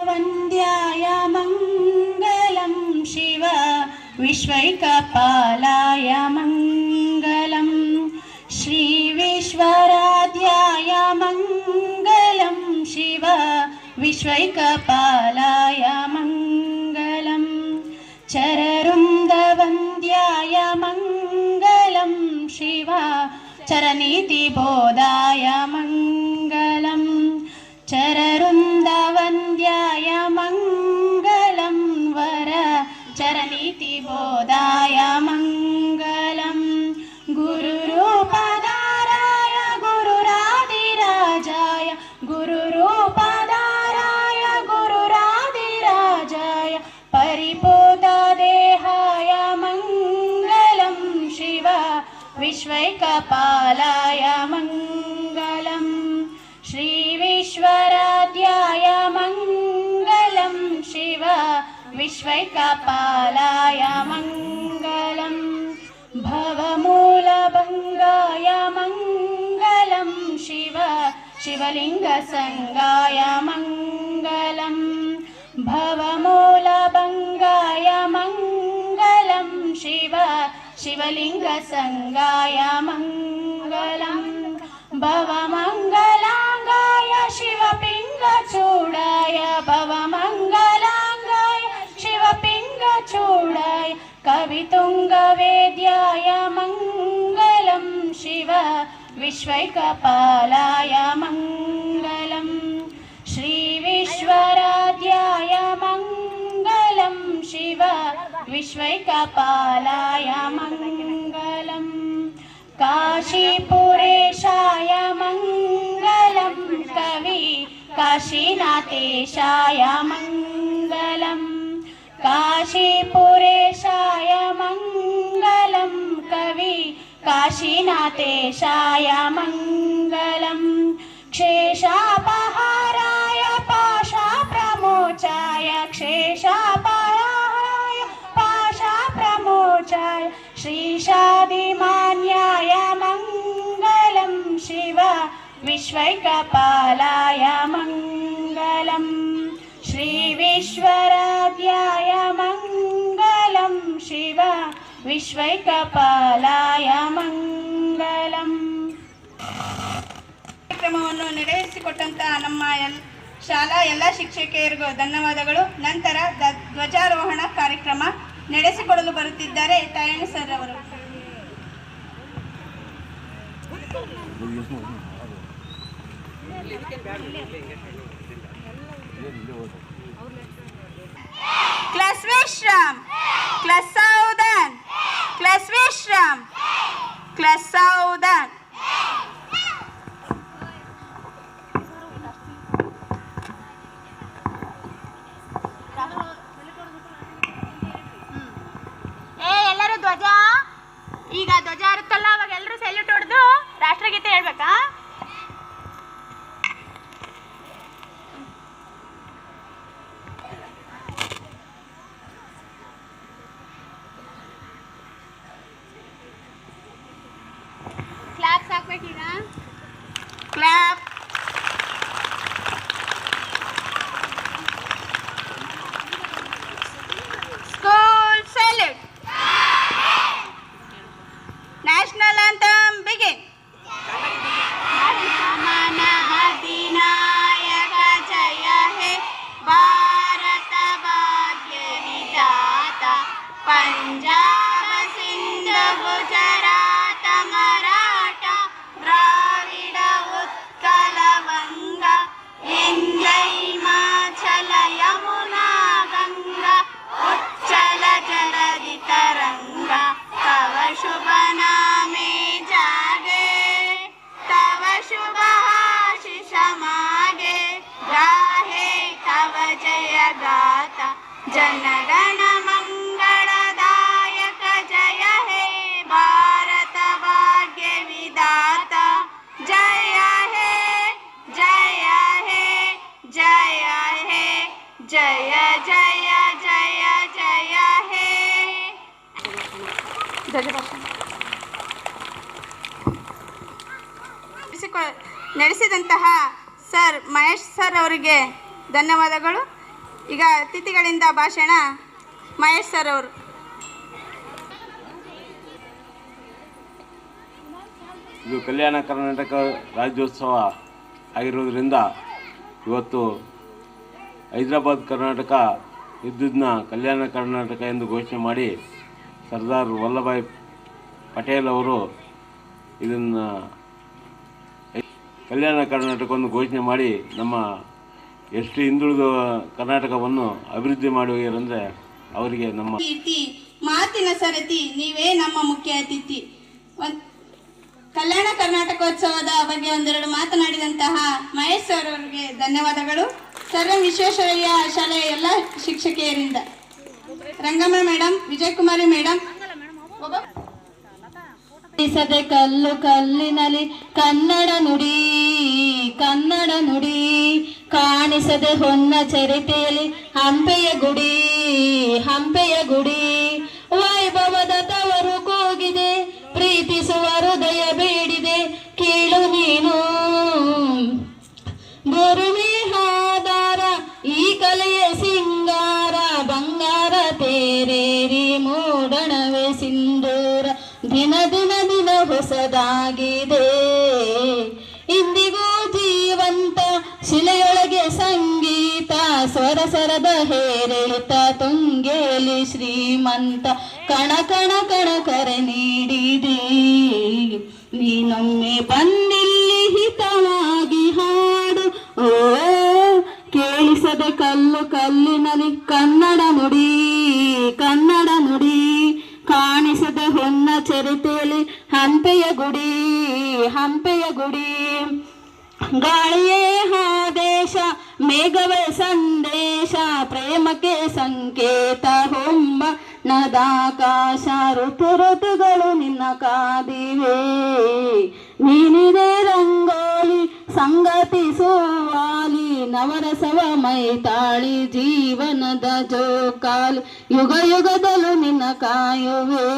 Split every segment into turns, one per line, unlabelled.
वन्द्याय मङ्गलं शिव विश्वैकपालाय मङ्गलं श्रीविश्वराध्याय मङ्गलं शिव विश्वैकपालाय मङ्गलं चररुन्दवन्द्याय मङ्गलं शिव चरनीतिबोधाय मङ्गलं चररुन्दवन्द्याय मङ्गलं वर चरनीतिबोधाय मङ्गलं गुरुरूपधाराय गुरुरादिराजाय गुरुरूपधाराय गुरुरादिराजाय परिपूतदेहाय मङ्गलं शिव विश्वैकपालाय मङ्गलं श्रीविश्वराध्याय मङ्गलं शिव विश्वैकपालाय मङ्गलं भवमूलभङ्गाय मङ्गलं शिव शिवलिङ्गसङ्गाय मङ्गलं भवमूलभङ्गाय मङ्गलं शिव शिवलिङ्गसङ्गाय मङ्गलं भवमङ्गलाङ्गाय शिवपिङ्गचूडाय भवमङ्गलाङ्गाय शिवपिङ्गचूडाय कवितुङ्गवेद्याय मङ्गलं शिव विश्वैकपालाय मङ्गलं श्रीविश्वराध्याय मङ्गलं शिव विश्वैकपालाय मङ्गलं काशीपुरेशाय मङ्गलं कवि काशीनाथेशाय मङ्गलं काशीपुरेशाय मङ्गलं कवि काशीनाथेशाय मङ्गलं क्षेशापहाराय पाशाप्रमोचाय क्षेशापहाराय पाशाप्रमोचाय श्रीशादिमान्याय मङ्गलं शिव विश्वैकपालाय मङ्गलं श्रीविश्वराध्याय मङ्गलं शिव विश्वैकपालाय मङ्गलं ಕಾರ್ಯಕ್ರಮವನ್ನು ನಡೆಸಿಕೊಟ್ಟಂತಹ ನಮ್ಮ ಶಾಲಾ ಎಲ್ಲ ಶಿಕ್ಷಕಿಯರಿಗೂ ಧನ್ಯವಾದಗಳು. ನಂತರ ಧ್ವಜಾರೋಹಣ ಕಾರ್ಯಕ್ರಮ ನಡೆಸಿಕೊಡಲು ಬರುತ್ತಿದ್ದಾರೆ ತಾಯಣ್ಣ ಸರ್ ಅವರು. क्लास विश्राम क्लास सावधान क्लास विश्राम क्लास सावधान. ಎಲ್ಲರೂ ಧ್ವಜ ಈಗ ಧ್ವಜ ಇರುತ್ತಲ್ಲ ಅವಾಗ ಎಲ್ಲರೂ ಸೆಲ್ಯೂಟ್ ಹೊಡೆದು ರಾಷ್ಟ್ರಗೀತೆ ಹೇಳ್ಬೇಕಾ? ಕ್ಲಾಪ್ಸ್ ಹಾಕ್ಬೇಕೀಗ. Clap. School salute. National anthem begin. ನಮನ ಅಧಿನಾಯಕ ಜಯ ಹೇ ಭಾರತ ಭಾಗ್ಯ ವಿಧಾತ ಪಂಜಾಬ ಸಿಂಧು ಗುಜರಾತ ಮರಾಠ ದ್ರಾವಿಡ ಉತ್ಕಲ ವಂಗ ಇಂದೈ ಮಾಚಲ ಯಮುನಾ ಗಂಗಾ ಉಚ್ಚಲ ಜಲಧಿ ತರಂಗ ತವ ಶುಭ ನಾಮೆ ಜಾಗೆ ತವ ಶುಭ ಆಶಿಷ ಮಾಗೆ ಗಾಹೆ ತವ ಜಯ ಗಾತ ಜನಗಣ ಮಂಗಳದಾಯಕ ಜಯ ಹೇ ಭಾರತ ಭಾಗ್ಯ ವಿಧಾತ ಜಯ ಹೇ ಜಯ ಹೇ ಜಯ ಹೇ ಜಯ ಜಯ ಜಯ ಜಯ ಹೇ. ನಡೆಸಿದಂತಹ ಸರ್ ಮಹೇಶ್ ಸರ್ ಅವರಿಗೆ ಧನ್ಯವಾದಗಳು.
ಈಗ ಅತಿಥಿಗಳಿಂದ ಭಾಷಣ ಮಹೇಶ್ ಸರ್ ಅವರು.
ಇದು ಕಲ್ಯಾಣ ಕರ್ನಾಟಕ ರಾಜ್ಯೋತ್ಸವ ಆಗಿರೋದ್ರಿಂದ ಇವತ್ತು ಹೈದರಾಬಾದ್ ಕರ್ನಾಟಕ ಇದ್ದದನ್ನ ಕಲ್ಯಾಣ ಕರ್ನಾಟಕ ಎಂದು ಘೋಷಣೆ ಮಾಡಿ ಸರ್ದಾರ್ ವಲ್ಲಭಾಯ್ ಪಟೇಲ್ ಅವರು ಇದನ್ನು ಕಲ್ಯಾಣ ಕರ್ನಾಟಕವನ್ನು ಘೋಷಣೆ ಮಾಡಿ ನಮ್ಮ ಎಷ್ಟು ಹಿಂದುಳಿದ ಕರ್ನಾಟಕವನ್ನು ಅಭಿವೃದ್ಧಿ ಮಾಡುವುದರಂದರೆ ಅವರಿಗೆ ನಮ್ಮ
ಮಾತಿನ ಸರತಿ ನೀವೇ ನಮ್ಮ ಮುಖ್ಯ ಅತಿಥಿ. ಕಲ್ಯಾಣ ಕರ್ನಾಟಕೋತ್ಸವದ ಬಗ್ಗೆ ಒಂದೆರಡು ಮಾತನಾಡಿದಂತಹ ಮಹೇಶ್ ಸರ್ ಅವರಿಗೆ ಧನ್ಯವಾದಗಳು. ಸರ್ ವಿಶ್ವೇಶ್ವರಯ್ಯ ಶಾಲೆಯ ಎಲ್ಲ ಶಿಕ್ಷಕಿಯರಿಂದ ರಂಗಮ್ಮ ಮೇಡಮ್, ವಿಜಯಕುಮಾರಿ ಮೇಡಮ್.
ಕಲ್ಲು ಕಲ್ಲಿನಲ್ಲಿ ಕನ್ನಡ ನುಡಿ ಕನ್ನಡ ನುಡಿ ಕಾಣಿಸದೆ ಹೊನ್ನ ಚರಿತೆಯಲ್ಲಿ ಹಂಪೆಯ ಗುಡಿ ಹಂಪೆಯ ಗುಡಿ ವೈಭವದ ತವರು ಕೂಗಿದೆ ಪ್ರೀತಿಸುವ ಹೃದಯ ಬೇಡಿದೆ ಕೇಳು ನೀನು ಗುರುವೇ ಆಧಾರ ಈ ಕಲೆಯ ಸಿಂಗಾರ ಬಂಗಾರ ತೇರೇರಿ ಮೂಡಣವೇ ಸಿಂಧೂರ ದಿನ ದಿನ ದಿನ ಹೊಸದಾಗಿದೆ ಇಂದಿಗೂ ಜೀವಂತ ಶಿಲೆಯೊಳಗೆ ಸಂಗೀತ ಸ್ವರ ಸರದ ಹೇರಿಳಿತ ತುಂಗೇಲಿ ಶ್ರೀಮಂತ ಕಣ ಕಣ ಕಣ ಕರೆ ನೀಡಿದೆ ನೀನೊಮ್ಮೆ ಬಂದಿಲ್ಲಿ ಹಿತವಾಗಿ ಹಾಡು ಓ ಕೇಳಿಸದೆ ಕಲ್ಲು ಕಲ್ಲಿನಲ್ಲಿ ಕನ್ನಡ ನುಡಿ ಕನ್ನಡ ನುಡಿ ಕಾಣಿಸದ ಹೊನ್ನ ಚರಿತೆಯಲ್ಲಿ ಹಂಪೆಯ ಗುಡಿ ಹಂಪೆಯ ಗುಡಿ ಗಾಳಿಯೇ ಆದೇಶ ಮೇಘವೇ ಸಂದೇಶ ಪ್ರೇಮಕ್ಕೆ ಸಂಕೇತ ಹೊಂಬ ನದಾಕಾಶ ಋತು ಋತುಗಳು ನಿನ್ನ ಕಾದಿವೆ ನೀನಿದೆ ರಂಗೋಲಿ ಸಂಗತಿ ಸುವಾಲಿ ನವರಸವ ಮೈತಾಳಿ ಜೀವನದ ಜೋಕಾಲಿ ಯುಗ ಯುಗದಲ್ಲೂ ನಿನ್ನ ಕಾಯುವೆ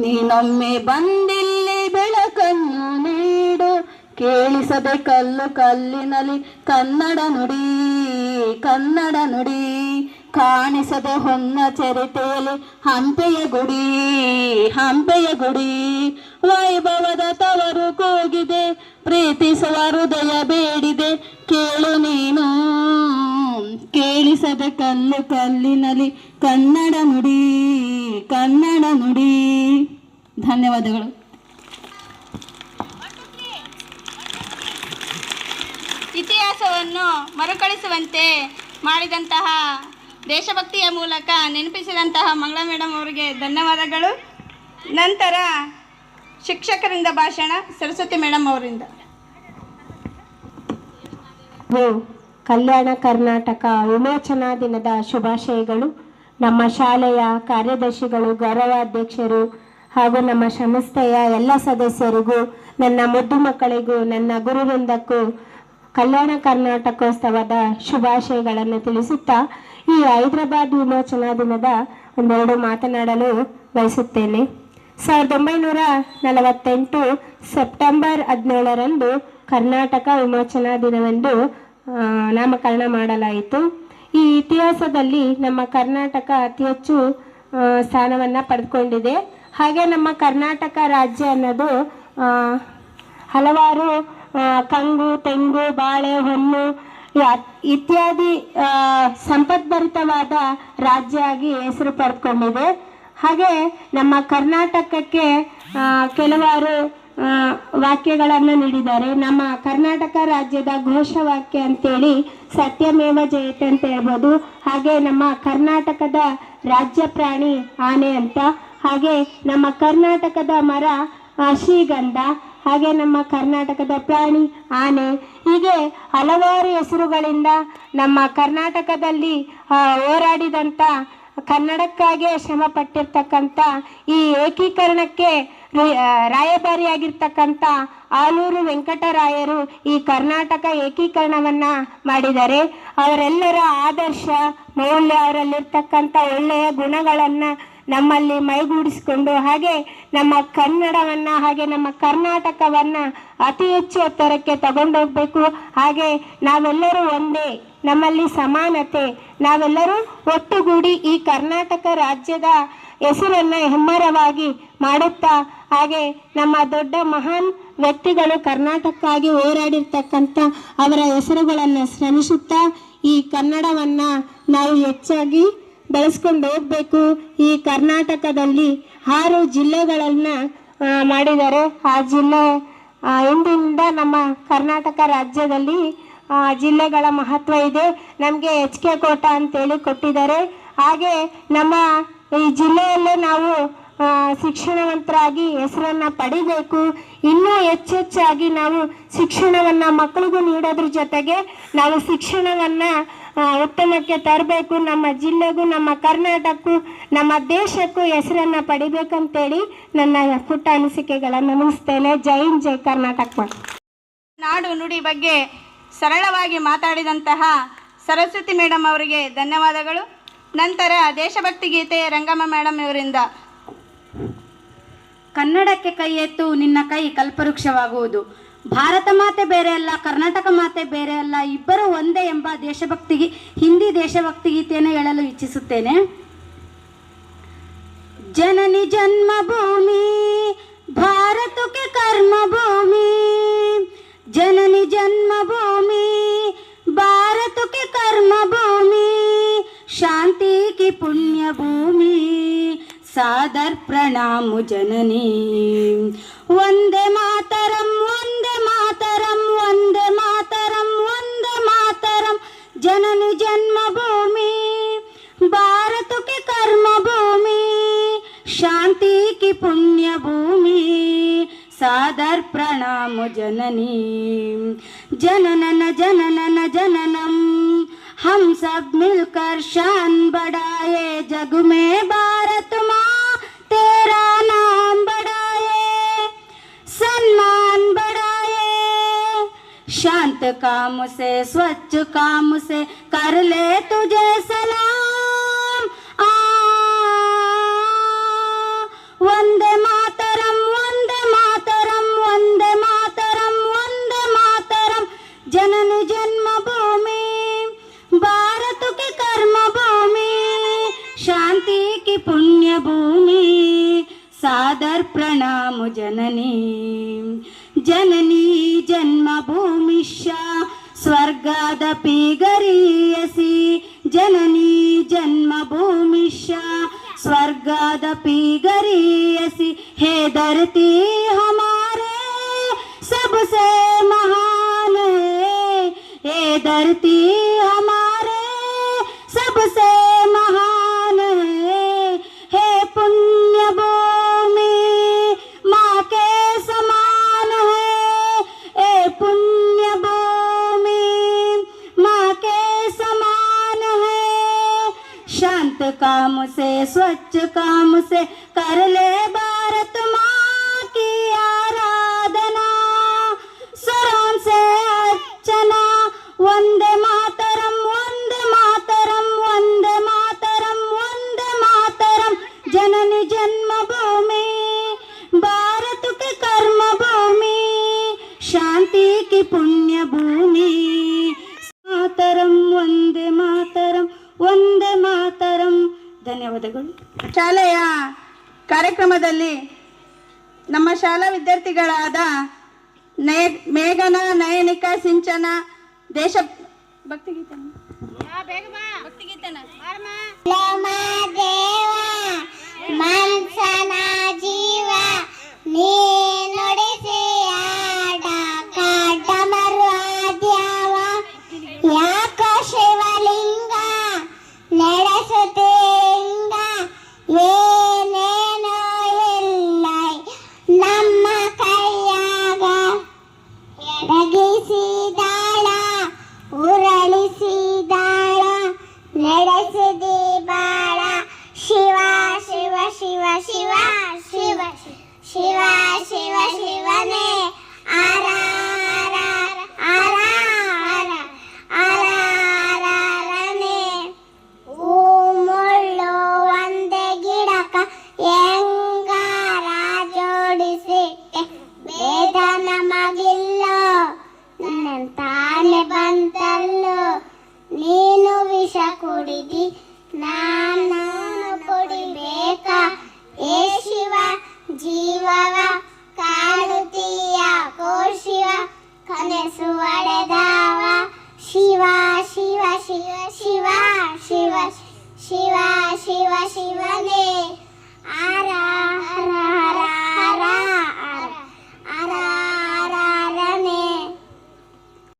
ನೀನೊಮ್ಮೆ ಬಂದಿಲ್ಲಿ ಬೆಳಕನ್ನು ನೀಡು ಕೇಳಿಸದೆ ಕಲ್ಲು ಕಲ್ಲಿನಲ್ಲಿ ಕನ್ನಡ ನುಡಿ ಕನ್ನಡ ನುಡಿ ಕಾಣಿಸದೆ ಹೊನ್ನ ಚರಿತೆಯಲ್ಲಿ ಹಂಪೆಯ ಗುಡಿ ಹಂಪೆಯ ಗುಡಿ ವೈಭವದ ತವರು ಕೂಗಿದೆ ಪ್ರೀತಿಸುವ ಹೃದಯ ಬೇಡಿದೆ ಕೇಳು ನೀನು ಕೇಳಿಸದೆ ಕಲ್ಲು ಕಲ್ಲಿನಲ್ಲಿ ಕನ್ನಡ ನುಡಿ ಕನ್ನಡ ನುಡಿ. ಧನ್ಯವಾದಗಳು.
ಇತಿಹಾಸವನ್ನು ಮರುಕಳಿಸುವಂತೆ ಮಾಡಿದಂತಹ ದೇಶಭಕ್ತಿಯ ಮೂಲಕ ನೆನಪಿಸಿದಂತಹ ಮಂಗಳ ಮೇಡಮ್ ಅವರಿಗೆ ಧನ್ಯವಾದಗಳು. ನಂತರ ಶಿಕ್ಷಕರಿಂದ ಭಾಷಣ ಸರಸ್ವತಿ ಮೇಡಮ್ ಅವರಿಂದ.
ಕಲ್ಯಾಣ ಕರ್ನಾಟಕ ವಿಮೋಚನಾ ದಿನದ ಶುಭಾಶಯಗಳು. ನಮ್ಮ ಶಾಲೆಯ ಕಾರ್ಯದರ್ಶಿಗಳು, ಗೌರವಾಧ್ಯಕ್ಷರು ಹಾಗೂ ನಮ್ಮ ಸಂಸ್ಥೆಯ ಎಲ್ಲ ಸದಸ್ಯರಿಗೂ, ನನ್ನ ಮುದ್ದು ಮಕ್ಕಳಿಗೂ, ನನ್ನ ಗುರುವೃಂದಕ್ಕೂ ಕಲ್ಯಾಣ ಕರ್ನಾಟಕೋತ್ಸವದ ಶುಭಾಶಯಗಳನ್ನು ತಿಳಿಸುತ್ತಾ ಈ ಹೈದರಾಬಾದ್ ವಿಮೋಚನಾ ದಿನದ ಒಂದೆರಡು ಮಾತನಾಡಲು ಬಯಸುತ್ತೇನೆ. 1948 ಸೆಪ್ಟೆಂಬರ್ 17ರಂದು ಕರ್ನಾಟಕ ವಿಮೋಚನಾ ದಿನವೆಂದು ನಾಮಕರಣ ಮಾಡಲಾಯಿತು. ಈ ಇತಿಹಾಸದಲ್ಲಿ ನಮ್ಮ ಕರ್ನಾಟಕ ಅತಿ ಹೆಚ್ಚು ಸ್ಥಾನವನ್ನು ಪಡೆದುಕೊಂಡಿದೆ. ಹಾಗೆ ನಮ್ಮ ಕರ್ನಾಟಕ ರಾಜ್ಯ ಅನ್ನೋದು ಹಲವಾರು ಕಂಗು, ತೆಂಗು, ಬಾಳೆ, ಹೊನ್ನು ಇತ್ಯಾದಿ ಸಂಪದ್ಭರಿತವಾದ ರಾಜ್ಯ ಆಗಿ ಹೆಸರು ಪಡೆದುಕೊಂಡಿದೆ. ಹಾಗೆ ನಮ್ಮ ಕರ್ನಾಟಕಕ್ಕೆ ಕೆಲವಾರು ವಾಕ್ಯಗಳನ್ನು ನೀಡಿದ್ದಾರೆ. ನಮ್ಮ ಕರ್ನಾಟಕ ರಾಜ್ಯದ ಘೋಷವಾಕ್ಯ ಅಂತೇಳಿ ಸತ್ಯಮೇವ ಜಯತೆ ಅಂತ ಹೇಳ್ಬೋದು. ಹಾಗೆ ನಮ್ಮ ಕರ್ನಾಟಕದ ರಾಜ್ಯ ಪ್ರಾಣಿ ಆನೆ ಅಂತ. ಹಾಗೆ ನಮ್ಮ ಕರ್ನಾಟಕದ ಮರ ಶ್ರೀಗಂಧ. ಹಾಗೆ ನಮ್ಮ ಕರ್ನಾಟಕದ ಪ್ರಾಣಿ ಆನೆ. ಹೀಗೆ ಹಲವಾರು ಹೆಸರುಗಳಿಂದ ನಮ್ಮ ಕರ್ನಾಟಕದಲ್ಲಿ ಹೋರಾಡಿದಂಥ, ಕನ್ನಡಕ್ಕಾಗಿ ಶ್ರಮ ಪಟ್ಟಿರ್ತಕ್ಕಂಥ, ಈ ಏಕೀಕರಣಕ್ಕೆ ರಾಯಭಾರಿಯಾಗಿರ್ತಕ್ಕಂಥ ಆಲೂರು ವೆಂಕಟರಾಯರು ಈ ಕರ್ನಾಟಕ ಏಕೀಕರಣವನ್ನು ಮಾಡಿದ್ದಾರೆ. ಅವರೆಲ್ಲರ ಆದರ್ಶ ಮೌಲ್ಯ, ಅವರಲ್ಲಿರ್ತಕ್ಕಂಥ ಒಳ್ಳೆಯ ಗುಣಗಳನ್ನು ನಮ್ಮಲ್ಲಿ ಮೈಗೂಡಿಸಿಕೊಂಡು, ಹಾಗೆ ನಮ್ಮ ಕನ್ನಡವನ್ನು, ಹಾಗೆ ನಮ್ಮ ಕರ್ನಾಟಕವನ್ನು ಅತಿ ಹೆಚ್ಚು ಎತ್ತರಕ್ಕೆ ತಗೊಂಡೋಗ್ಬೇಕು. ಹಾಗೆ ನಾವೆಲ್ಲರೂ ಒಂದೇ, ನಮ್ಮಲ್ಲಿ ಸಮಾನತೆ, ನಾವೆಲ್ಲರೂ ಒಟ್ಟುಗೂಡಿ ಈ ಕರ್ನಾಟಕ ರಾಜ್ಯದ ಹೆಸರನ್ನು ಹೆಮ್ಮರವಾಗಿ ಮಾಡುತ್ತಾ, ಹಾಗೆ ನಮ್ಮ ದೊಡ್ಡ ಮಹಾನ್ ವ್ಯಕ್ತಿಗಳು ಕರ್ನಾಟಕಕ್ಕಾಗಿ ಹೋರಾಡಿರ್ತಕ್ಕಂಥ ಅವರ ಹೆಸರುಗಳನ್ನು ಶ್ರಮಿಸುತ್ತಾ ಈ ಕನ್ನಡವನ್ನು ನಾವು ಹೆಚ್ಚಾಗಿ ಬೆಳೆಸ್ಕೊಂಡು ಹೋಗಬೇಕು. ಈ ಕರ್ನಾಟಕದಲ್ಲಿ 6 ಜಿಲ್ಲೆಗಳನ್ನು ಮಾಡಿದ್ದಾರೆ. ಆ ಜಿಲ್ಲೆ ಇಂದಿನಿಂದ ನಮ್ಮ ಕರ್ನಾಟಕ ರಾಜ್ಯದಲ್ಲಿ ಜಿಲ್ಲೆಗಳ ಮಹತ್ವ ಇದೆ. ನಮಗೆ HK ಕೋಟ ಅಂತೇಳಿ ಕೊಟ್ಟಿದ್ದಾರೆ. ಹಾಗೆ ನಮ್ಮ ಈ ಜಿಲ್ಲೆಯಲ್ಲೇ ನಾವು ಶಿಕ್ಷಣವಂತರಾಗಿ ಹೆಸರನ್ನು ಪಡಿಬೇಕು. ಇನ್ನೂ ಹೆಚ್ಚೆಚ್ಚಾಗಿ ನಾವು ಶಿಕ್ಷಣವನ್ನು ಮಕ್ಕಳಿಗೂ ನೀಡೋದ್ರ ಜೊತೆಗೆ ನಾವು ಶಿಕ್ಷಣವನ್ನು ಉತ್ತಮಕ್ಕೆ ತರಬೇಕು. ನಮ್ಮ ಜಿಲ್ಲೆಗೂ, ನಮ್ಮ ಕರ್ನಾಟಕಕ್ಕೂ, ನಮ್ಮ ದೇಶಕ್ಕೂ ಹೆಸರನ್ನು ಪಡಿಬೇಕಂತೇಳಿ ನನ್ನ ಪುಟ್ಟ ಅನಿಸಿಕೆಗಳನ್ನು ಮುಗಿಸ್ತೇನೆ. ಜೈ ಹಿಂದ್, ಜೈ ಕರ್ನಾಟಕ.
ನಾಡು ನುಡಿ ಬಗ್ಗೆ ಸರಳವಾಗಿ ಮಾತಾಡಿದಂತಹ ಸರಸ್ವತಿ ಮೇಡಮ್ ಅವರಿಗೆ ಧನ್ಯವಾದಗಳು. ನಂತರ ದೇಶಭಕ್ತಿ ಗೀತೆ ರಂಗಮ್ಮ ಮೇಡಮ್ ಇವರಿಂದ.
ಕನ್ನಡಕ್ಕೆ ಕೈ ಎತ್ತು, ನಿನ್ನ ಕೈ ಕಲ್ಪವೃಕ್ಷವಾಗುವುದು. ಭಾರತ ಮಾತೆ ಬೇರೆ ಅಲ್ಲ, ಕರ್ನಾಟಕ ಮಾತೆ ಬೇರೆ ಅಲ್ಲ, ಇಬ್ಬರು ಒಂದೇ ಎಂಬ ದೇಶಭಕ್ತಿ ಹಿಂದಿ ದೇಶಭಕ್ತಿ ಗೀತೆಯನ್ನು ಹೇಳಲು ಇಚ್ಛಿಸುತ್ತೇನೆ. ಜನನಿ ಜನ್ಮಭೂಮಿ ಭಾರತಕ್ಕೆ ಕರ್ಮಭೂಮಿ, ಜನನಿ ಜನ್ಮಭೂಮಿ भारत के कर्म भूमि, शांति की पुण्य भूमि, सादर प्रणाम जननी. वंदे मातरम, वंदे मातरम, वंदे मातरम, वंदे मातरम. जननी जन्मभूमि भारत के कर्म भूमि, शांति की पुण्य भूमि, सादर प्रणाम जननी. जननन जननन जननम, हम सब मिलकर शान बढ़ाए, जग में भारत माँ तेरा नाम बढ़ाए, सम्मान बढ़ाए. शांत काम से, स्वच्छ काम से कर ले तुझे सलाम. वंदे मातरम, वंदे मातरम, वंदे मातरम, वंदे मातरम. जननी जन्मभूमि भारत के कर्म भूमि, शांति की पुण्य भूमि, सादर प्रणाम जननी. जननी जन्मभूमिश्च स्वर्गादपि गरीयसी, जननी जन्मभूमिश्च स्वर्गादपि गरीयसी. हे धरती हमारे सबसे महान है, हे धरती हमारे सबसे महान है. हे पुण्य भूमि माँ के समान है, हे पुण्य भूमि माँ के समान है. शांत काम से, स्वच्छ काम से कर ले भारत माँ की आराधना. स्वरों से अर्चना. वंदे मातरम, वंदे मातरम, वंदे मातरम, वंदे मातरम. जननी जन्मभूमि भारत के कर्म भूमि, शांति की पुण्य भूमि. मातरम, वंदे मातरम, ವಂದೇ ಮಾತರಂ. ಧನ್ಯವಾದಗಳು.
ಶಾಲೆಯ ಕಾರ್ಯಕ್ರಮದಲ್ಲಿ ನಮ್ಮ ಶಾಲಾ ವಿದ್ಯಾರ್ಥಿಗಳಾದ ಮೇಘನ, ನಯನಿಕಾ, ಸಿಂಚನ ದೇಶ ಭಕ್ತಿಗೀತೆ
ಮನ್ಸನ ಜೀವ ನೀ ನುಡಿಸಿ ಆಡ ಕಾಟಮರು ಆದ್ಯಾವ ಯಾಕ ಶಿವಲಿಂಗ ನಡೆಸುತ್ತೀಂಗ ಏನೇನೋ ಇಲ್ಲ ನಮ್ಮ ಕೈಯಾಗ ಎಡಗಿಸಿದಾಳ ಉರಳಿಸಿದಾಳ ನಡೆಸಿದಿ ಬಾಳ ಶಿವ ಶಿವ ಶಿವ ಶಿವ ಜೀವವ ಕಾಣುತ್ತೀಯ ಕೋಶಿವ ಕನಸು ಒಡೆದವ ಶಿವ ಶಿವ ಶಿವ ಶಿವ ಶಿವ ಶಿವ ಶಿವ ಶಿವನೇ ಹರ ಹರ ಹರ ಹರ ಹರ ಹರ ಹರನೇ.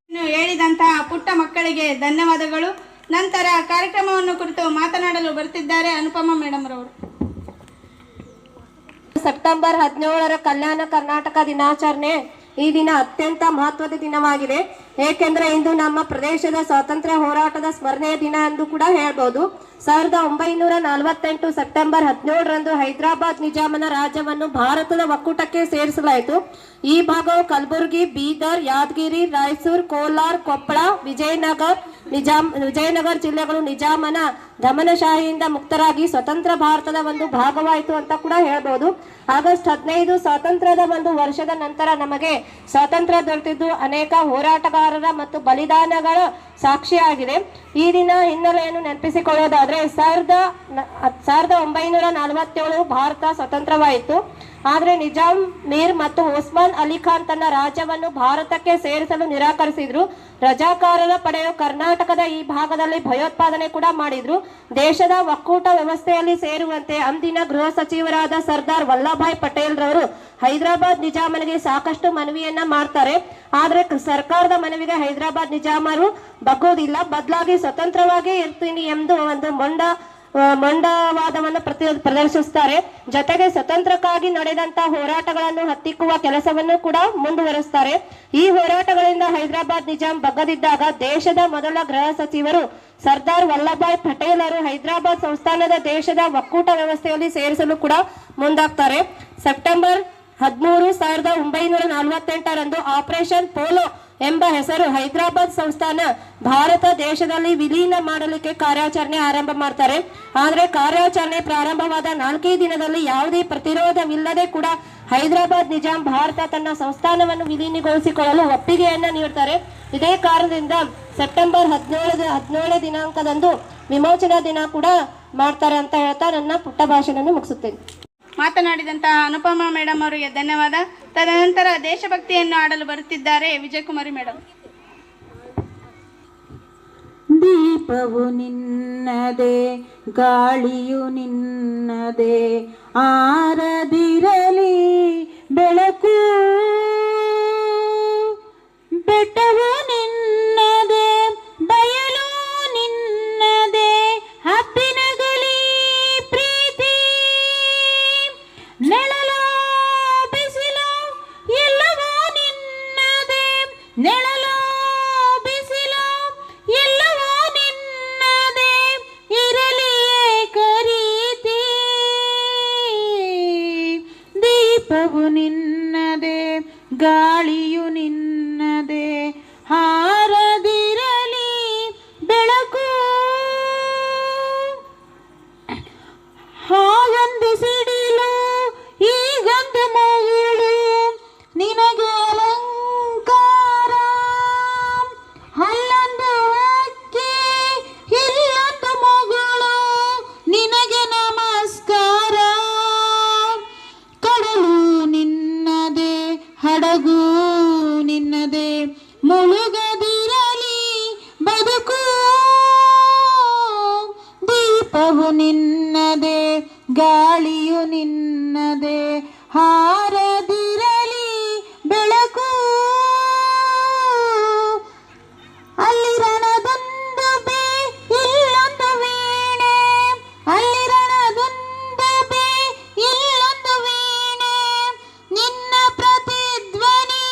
ಇನ್ನು ಹೇಳಿದಂತಹ ಪುಟ್ಟ ಮಕ್ಕಳಿಗೆ ಧನ್ಯವಾದಗಳು. ನಂತರ ಕಾರ್ಯಕ್ರಮವನ್ನು ಕುರಿತು ಮಾತನಾಡಲು ಬರುತ್ತಿದ್ದಾರೆ ಅನುಪಮ ಮೇಡಮ್ ರವರು.
ಸೆಪ್ಟೆಂಬರ್ 17ರ ಕಲ್ಯಾಣ ಕರ್ನಾಟಕ ದಿನಾಚರಣೆ ಈ ದಿನ ಅತ್ಯಂತ ಮಹತ್ವದ ದಿನವಾಗಿದೆ. ಏಕೆಂದರೆ ಇಂದು ನಮ್ಮ ಪ್ರದೇಶದ ಸ್ವಾತಂತ್ರ್ಯ ಹೋರಾಟದ ಸ್ಮರಣೆಯ ದಿನ ಎಂದು ಕೂಡ ಹೇಳ್ಬೋದು. 1948 ಸೆಪ್ಟೆಂಬರ್ 17ರಂದು ಹೈದರಾಬಾದ್ ನಿಜಾಮನ ರಾಜ್ಯವನ್ನು ಭಾರತದ ಒಕ್ಕೂಟಕ್ಕೆ ಸೇರಿಸಲಾಯಿತು. ಈ ಭಾಗವು ಕಲಬುರಗಿ, ಬೀದರ್, ಯಾದಗಿರಿ, ರಾಯಚೂರು, ಕೋಲಾರ, ಕೊಪ್ಪಳ, ವಿಜಯನಗರ ಜಿಲ್ಲೆಗಳು ನಿಜಾಮನ ದಮನಶಾಹಿಯಿಂದ ಮುಕ್ತರಾಗಿ ಸ್ವತಂತ್ರ ಭಾರತದ ಒಂದು ಭಾಗವಾಯಿತು ಅಂತ ಕೂಡ ಹೇಳ್ಬೋದು. ಆಗಸ್ಟ್ 15 ಸ್ವಾತಂತ್ರ್ಯದ ಒಂದು ವರ್ಷದ ನಂತರ ನಮಗೆ ಸ್ವಾತಂತ್ರ್ಯ ದೊರೆತಿದ್ದು ಅನೇಕ ಹೋರಾಟಗಾರರ ಮತ್ತು ಬಲಿದಾನಗಳ ಸಾಕ್ಷಿಯಾಗಿದೆ. ಈ ದಿನ ಹಿನ್ನೆಲೆಯನ್ನು ನೆನಪಿಸಿಕೊಳ್ಳೋದಾದ್ರೆ 1947 ಭಾರತ ಸ್ವತಂತ್ರವಾಯಿತು. ಆದರೆ ನಿಜಾಮ್ ಮೀರ್ ಮತ್ತು ಒಸ್ಮಾನ್ ಅಲಿ ಖಾನ್ ತನ್ನ ರಾಜ್ಯವನ್ನು ಭಾರತಕ್ಕೆ ಸೇರಿಸಲು ನಿರಾಕರಿಸಿದ್ರು. ರಜಾಕಾರರ ಪಡೆಯು ಕರ್ನಾಟಕದ ಈ ಭಾಗದಲ್ಲಿ ಭಯೋತ್ಪಾದನೆ ಕೂಡ ಮಾಡಿದ್ರು. ದೇಶದ ಒಕ್ಕೂಟ ವ್ಯವಸ್ಥೆಯಲ್ಲಿ ಸೇರುವಂತೆ ಅಂದಿನ ಗೃಹ ಸಚಿವರಾದ ಸರ್ದಾರ್ ವಲ್ಲಭಾಯ್ ಪಟೇಲ್ ರವರು ಹೈದರಾಬಾದ್ ನಿಜಾಮನಿಗೆ ಸಾಕಷ್ಟು ಮನವಿಯನ್ನ ಮಾಡ್ತಾರೆ. ಆದ್ರೆ ಸರ್ಕಾರದ ಮನವಿಗೆ ಹೈದರಾಬಾದ್ ನಿಜಾಮರು ಬಗ್ಗೋದಿಲ್ಲ. ಬದಲಾಗಿ ಸ್ವತಂತ್ರವಾಗಿ ಇರ್ತೀನಿ ಎಂದು ಒಂದು ಮೊಂಡವಾದವನ್ನು ಪ್ರದರ್ಶಿಸುತ್ತಾರೆ. ಜೊತೆಗೆ ಸ್ವತಂತ್ರಕ್ಕಾಗಿ ನಡೆದಂತ ಹೋರಾಟಗಳನ್ನು ಹತ್ತಿಕ್ಕುವ ಕೆಲಸವನ್ನು ಕೂಡ ಮುಂದುವರಿಸುತ್ತಾರೆ. ಈ ಹೋರಾಟಗಳಿಂದ ಹೈದರಾಬಾದ್ ನಿಜಾಂ ಬಗ್ಗದಿದ್ದಾಗ ದೇಶದ ಮೊದಲ ಗೃಹ ಸಚಿವರು ಸರ್ದಾರ್ ವಲ್ಲಭಾಯ್ ಪಟೇಲರು ಹೈದರಾಬಾದ್ ಸಂಸ್ಥಾನದ ದೇಶದ ಒಕ್ಕೂಟ ವ್ಯವಸ್ಥೆಯಲ್ಲಿ ಸೇರಿಸಲು ಕೂಡ ಮುಂದಾಗ್ತಾರೆ. ಸೆಪ್ಟೆಂಬರ್ 13, 1948ರಂದು ಆಪರೇಷನ್ ಪೋಲೋ ಎಂಬ ಹೆಸರು ಹೈದರಾಬಾದ್ ಸಂಸ್ಥಾನ ಭಾರತ ದೇಶದಲ್ಲಿ ವಿಲೀನ ಮಾಡಲಿಕ್ಕೆ ಕಾರ್ಯಾಚರಣೆ ಆರಂಭ ಮಾಡ್ತಾರೆ. ಆದರೆ ಕಾರ್ಯಾಚರಣೆ ಪ್ರಾರಂಭವಾದ 4 ದಿನದಲ್ಲಿ ಯಾವುದೇ ಪ್ರತಿರೋಧವಿಲ್ಲದೆ ಕೂಡ ಹೈದರಾಬಾದ್ ನಿಜಾಂ ಭಾರತ ತನ್ನ ಸಂಸ್ಥಾನವನ್ನು ವಿಲೀನಗೊಳಿಸಿಕೊಳ್ಳಲು ಒಪ್ಪಿಗೆಯನ್ನ ನೀಡ್ತಾರೆ. ಇದೇ ಕಾರಣದಿಂದ ಸೆಪ್ಟೆಂಬರ್ 17 ದಿನಾಂಕದಂದು ವಿಮೋಚನಾ ದಿನ ಕೂಡ ಮಾಡ್ತಾರೆ ಅಂತ ಹೇಳ್ತಾ ನನ್ನ ಪುಟ್ಟ ಭಾಷಣವನ್ನು ಮುಗಿಸುತ್ತೇನೆ.
ಮಾತನಾಡಿದಂತಹ ಅನುಪಮ ಮೇಡಮ್ ಅವರಿಗೆ ಧನ್ಯವಾದ. ತದನಂತರ ದೇಶಭಕ್ತಿಯನ್ನು ಆಡಲು ಬರುತ್ತಿದ್ದಾರೆ ವಿಜಯಕುಮಾರಿ ಮೇಡಮ್.
ದೀಪವು ನಿನ್ನದೇ, ಗಾಳಿಯು ನಿನ್ನದೇ, ಆರದಿರಲಿ ಬೆಳಕು. ಬೆಟ್ಟವು ನಿನ್ನದೇ, ಬಯಲು ನಿನ್ನದೇ, ಹಬ್ಬಿನಗಲಿ ಪ್ರೀತಿ. ನೆಳಲು ಬಿಸಿಲು ಎಲ್ಲವೂ ನಿನ್ನದೇ, ನೆಳಲು ಬಿಸಿಲು ಎಲ್ಲವೂ ನಿನ್ನದೇ, ಇರಲಿ ಏಕರೀತಿ. ದೀಪವು ನಿನ್ನದೇ, ಗಾಳಿಯು ನಿನ್ನದೇ, ಹಾರದಿರಲಿ ಬೆಳಕು. ಹಾಗೊಂದು ಸಿಡಿಲು, ಈಗೊಂದು ಮಗಳು, ನಿನಗೆ ಅಲಂಕಾರ. ಅಲ್ಲೊಂದು ಅಕ್ಕಿ, ಇಲ್ಲೊಂದು ಮಗಳು, ನಿನಗೆ ನಮಸ್ಕಾರ. ಕಡಲು ನಿನ್ನದೇ, ಹಡಗು ನಿನ್ನದೇ, ಮುಳುಗದಿರಲಿ ಬದುಕು. ದೀಪವು ನಿನ್ನದೇ, ಗಾಳಿಯು ನಿನ್ನದೇ, ಹಾರದಿರಲಿ ಬೆಳಕು. ಅಲ್ಲಿ ರಣದೊಂದುಬೆ, ಇಲ್ಲೊಂದು ವೀಣೆ, ಅಲ್ಲಿ ರಣದೊಂದುಬೆ, ಇಲ್ಲೊಂದು ವೀಣೆ, ನಿನ್ನ ಪ್ರತಿಧ್ವನಿ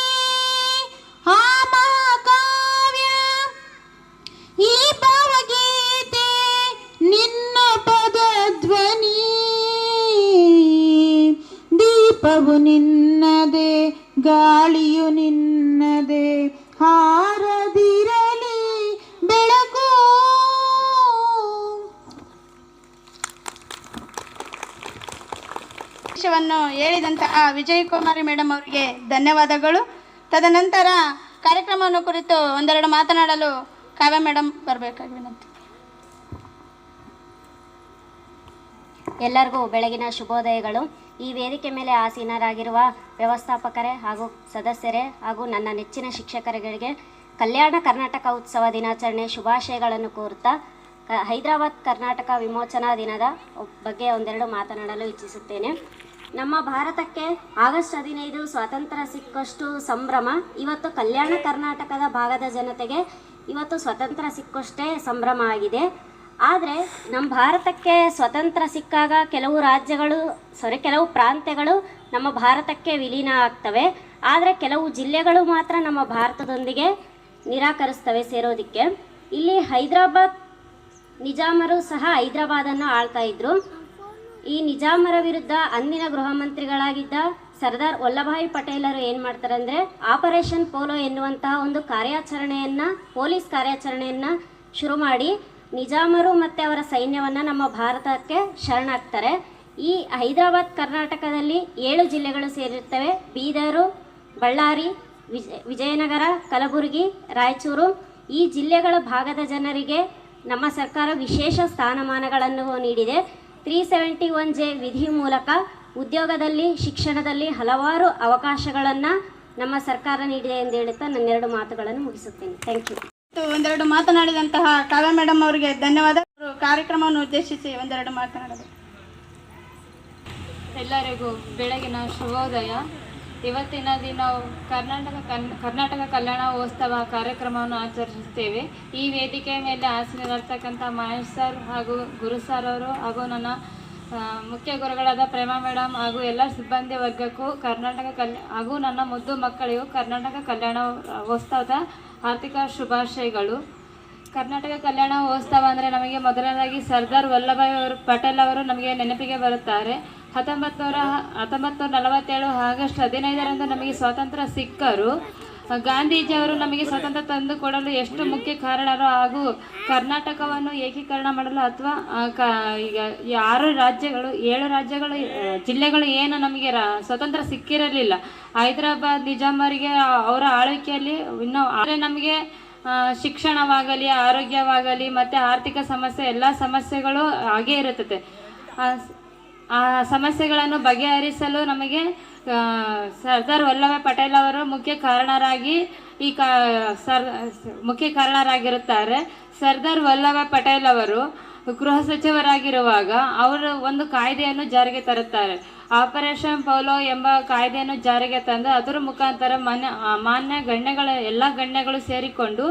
ಆ ಮಹಾಕಾವ್ಯ. ಈ ಭಾವಗೀತೆ ನಿನ್ನ ಪದಧ್ವನಿ. ದೀಪವು ನಿನ್ನದೇ, ಗಾಳಿಯು ನಿನ್ನದೇ, ಹಾರದಿರಲಿ ಬೆಳಕು.
ವಿಷಯವನ್ನು ಹೇಳಿದಂತಹ ವಿಜಯಕುಮಾರಿ ಮೇಡಮ್ ಅವರಿಗೆ ಧನ್ಯವಾದಗಳು. ತದನಂತರ ಕಾರ್ಯಕ್ರಮವನ್ನು ಕುರಿತು ಒಂದೆರಡು ಮಾತನಾಡಲು ಕಾವ್ಯ ಮೇಡಮ್ ಬರಬೇಕಾಗಿ ವಿನಂತಿ.
ಎಲ್ಲರಿಗೂ ಬೆಳಗಿನ ಶುಭೋದಯಗಳು. ಈ ವೇದಿಕೆ ಮೇಲೆ ಆಸೀನರಾಗಿರುವ ವ್ಯವಸ್ಥಾಪಕರೇ ಹಾಗೂ ಸದಸ್ಯರೇ ಹಾಗೂ ನನ್ನ ನೆಚ್ಚಿನ ಶಿಕ್ಷಕರುಗಳಿಗೆ ಕಲ್ಯಾಣ ಕರ್ನಾಟಕ ಉತ್ಸವ ದಿನಾಚರಣೆ ಶುಭಾಶಯಗಳನ್ನು ಕೋರುತ್ತಾ ಹೈದರಾಬಾದ್ ಕರ್ನಾಟಕ ವಿಮೋಚನಾ ದಿನದ ಬಗ್ಗೆ ಒಂದೆರಡು ಮಾತನಾಡಲು ಇಚ್ಛಿಸುತ್ತೇನೆ. ನಮ್ಮ ಭಾರತಕ್ಕೆ ಆಗಸ್ಟ್ 15 ಸ್ವಾತಂತ್ರ್ಯ ಸಿಕ್ಕಷ್ಟು ಸಂಭ್ರಮ. ಇವತ್ತು ಕಲ್ಯಾಣ ಕರ್ನಾಟಕದ ಭಾಗದ ಜನತೆಗೆ ಇವತ್ತು ಸ್ವಾತಂತ್ರ್ಯ ಸಿಕ್ಕಷ್ಟೇ ಸಂಭ್ರಮ ಆಗಿದೆ. ಆದರೆ ನಮ್ಮ ಭಾರತಕ್ಕೆ ಸ್ವತಂತ್ರ ಸಿಕ್ಕಾಗ ಕೆಲವು ಪ್ರಾಂತ್ಯಗಳು ನಮ್ಮ ಭಾರತಕ್ಕೆ ವಿಲೀನ ಆಗ್ತವೆ. ಆದರೆ ಕೆಲವು ಜಿಲ್ಲೆಗಳು ಮಾತ್ರ ನಮ್ಮ ಭಾರತದೊಂದಿಗೆ ನಿರಾಕರಿಸ್ತವೆ ಸೇರೋದಕ್ಕೆ. ಇಲ್ಲಿ ಹೈದರಾಬಾದ್ ನಿಜಾಮರು ಸಹ ಹೈದರಾಬಾದನ್ನು ಆಳ್ತಾ ಇದ್ರು. ಈ ನಿಜಾಮರ ವಿರುದ್ಧ ಅಂದಿನ ಗೃಹ ಮಂತ್ರಿಗಳಾಗಿದ್ದ ಸರ್ದಾರ್ ವಲ್ಲಭಾಯಿ ಪಟೇಲರು ಏನು ಮಾಡ್ತಾರೆ ಅಂದರೆ ಆಪರೇಷನ್ ಪೋಲೋ ಎನ್ನುವಂತಹ ಒಂದು ಪೊಲೀಸ್ ಕಾರ್ಯಾಚರಣೆಯನ್ನು ಶುರು ಮಾಡಿ ನಿಜಾಮರು ಮತ್ತು ಅವರ ಸೈನ್ಯವನ್ನು ನಮ್ಮ ಭಾರತಕ್ಕೆ ಶರಣಾಗ್ತಾರೆ. ಈ ಹೈದರಾಬಾದ್ ಕರ್ನಾಟಕದಲ್ಲಿ 7 ಜಿಲ್ಲೆಗಳು ಸೇರಿರ್ತವೆ. ಬೀದರು, ಬಳ್ಳಾರಿ, ವಿಜಯನಗರ, ಕಲಬುರಗಿ, ರಾಯಚೂರು. ಈ ಜಿಲ್ಲೆಗಳ ಭಾಗದ ಜನರಿಗೆ ನಮ್ಮ ಸರ್ಕಾರ ವಿಶೇಷ ಸ್ಥಾನಮಾನಗಳನ್ನು ನೀಡಿದೆ. 371J ವಿಧಿ ಮೂಲಕ ಉದ್ಯೋಗದಲ್ಲಿ, ಶಿಕ್ಷಣದಲ್ಲಿ ಹಲವಾರು ಅವಕಾಶಗಳನ್ನು ನಮ್ಮ ಸರ್ಕಾರ ನೀಡಿದೆ ಎಂದು ಹೇಳುತ್ತಾ ನನ್ನೆರಡು ಮಾತುಗಳನ್ನು ಮುಗಿಸುತ್ತೇನೆ. Thank you.
ಒಂದೆರಡು ಮಾತನಾಡಿದಂತಹ ಕಾವ್ಯ ಮೇಡಮ್ ಅವರಿಗೆ ಧನ್ಯವಾದ. ಕಾರ್ಯಕ್ರಮವನ್ನು ಉದ್ದೇಶಿಸಿ ಒಂದೆರಡು ಮಾತನಾಡಬೇಕು.
ಎಲ್ಲರಿಗೂ ಬೆಳಗಿನ ಶುಭೋದಯ. ಇವತ್ತಿನ ದಿನ ಕರ್ನಾಟಕ ಕಲ್ಯಾಣ ಉತ್ಸವ ಕಾರ್ಯಕ್ರಮವನ್ನು ಆಚರಿಸುತ್ತೇವೆ. ಈ ವೇದಿಕೆಯ ಮೇಲೆ ಆಸೀನರಾಗಿರ್ತಕ್ಕಂಥ ಮಹೇಶ್ ಸರ್ ಹಾಗೂ ಗುರು ಸರ್ ಅವರು ಹಾಗೂ ನನ್ನ ಮುಖ್ಯ ಗುರುಗಳಾದ ಪ್ರೇಮಾ ಮೇಡಮ್ ಹಾಗೂ ಎಲ್ಲ ಸಿಬ್ಬಂದಿ ವರ್ಗಕ್ಕೂ ಹಾಗೂ ನನ್ನ ಮುದ್ದು ಮಕ್ಕಳಿಗೂ ಕರ್ನಾಟಕ ಕಲ್ಯಾಣ ಉತ್ಸವದ ಆರ್ಥಿಕ ಶುಭಾಶಯಗಳು. ಕರ್ನಾಟಕ ಕಲ್ಯಾಣ ಉತ್ಸವ ಅಂದರೆ ನಮಗೆ ಮೊದಲನೇದಾಗಿ ಸರ್ದಾರ್ ವಲ್ಲಭಾಯಿ ಪಟೇಲ್ ಅವರು ನಮಗೆ ನೆನಪಿಗೆ ಬರುತ್ತಾರೆ. 1947 ಆಗಸ್ಟ್ 15ರಂದು ನಮಗೆ ಸ್ವಾತಂತ್ರ್ಯ ಸಿಕ್ಕರು. ಗಾಂಧೀಜಿಯವರು ನಮಗೆ ಸ್ವಾತಂತ್ರ್ಯ ತಂದು ಕೊಡಲು ಎಷ್ಟು ಮುಖ್ಯ ಕಾರಣರು ಹಾಗೂ ಕರ್ನಾಟಕವನ್ನು ಏಕೀಕರಣ ಮಾಡಲು ಅಥವಾ ಈಗ 7 ರಾಜ್ಯಗಳು ಜಿಲ್ಲೆಗಳು ಏನು ನಮಗೆ ಸ್ವಾತಂತ್ರ್ಯ ಸಿಕ್ಕಿರಲಿಲ್ಲ. ಹೈದರಾಬಾದ್ ನಿಜಾಮರಿಗೆ ಅವರ ಆಳ್ವಿಕೆಯಲ್ಲಿ ಇನ್ನೂ ನಮಗೆ ಶಿಕ್ಷಣವಾಗಲಿ, ಆರೋಗ್ಯವಾಗಲಿ ಮತ್ತು ಆರ್ಥಿಕ ಸಮಸ್ಯೆ ಎಲ್ಲ ಸಮಸ್ಯೆಗಳು ಹಾಗೇ ಇರುತ್ತದೆ. ಆ ಸಮಸ್ಯೆಗಳನ್ನು ಬಗೆಹರಿಸಲು ನಮಗೆ ಸರ್ದಾರ್ ವಲ್ಲಭಾಯ್ ಪಟೇಲ್ ಅವರು ಮುಖ್ಯ ಕಾರಣರಾಗಿರುತ್ತಾರೆ. ಸರ್ದಾರ್ ವಲ್ಲಭಾಯ್ ಪಟೇಲ್ ಅವರು ಗೃಹ ಸಚಿವರಾಗಿರುವಾಗ ಅವರು ಒಂದು ಕಾಯ್ದೆಯನ್ನು ಜಾರಿಗೆ ತರುತ್ತಾರೆ. ಆಪರೇಷನ್ ಪೋಲೋ ಎಂಬ ಕಾಯ್ದೆಯನ್ನು ಜಾರಿಗೆ ತಂದು ಅದರ ಮುಖಾಂತರ ಎಲ್ಲ ಗಣ್ಯಗಳು ಸೇರಿಕೊಂಡು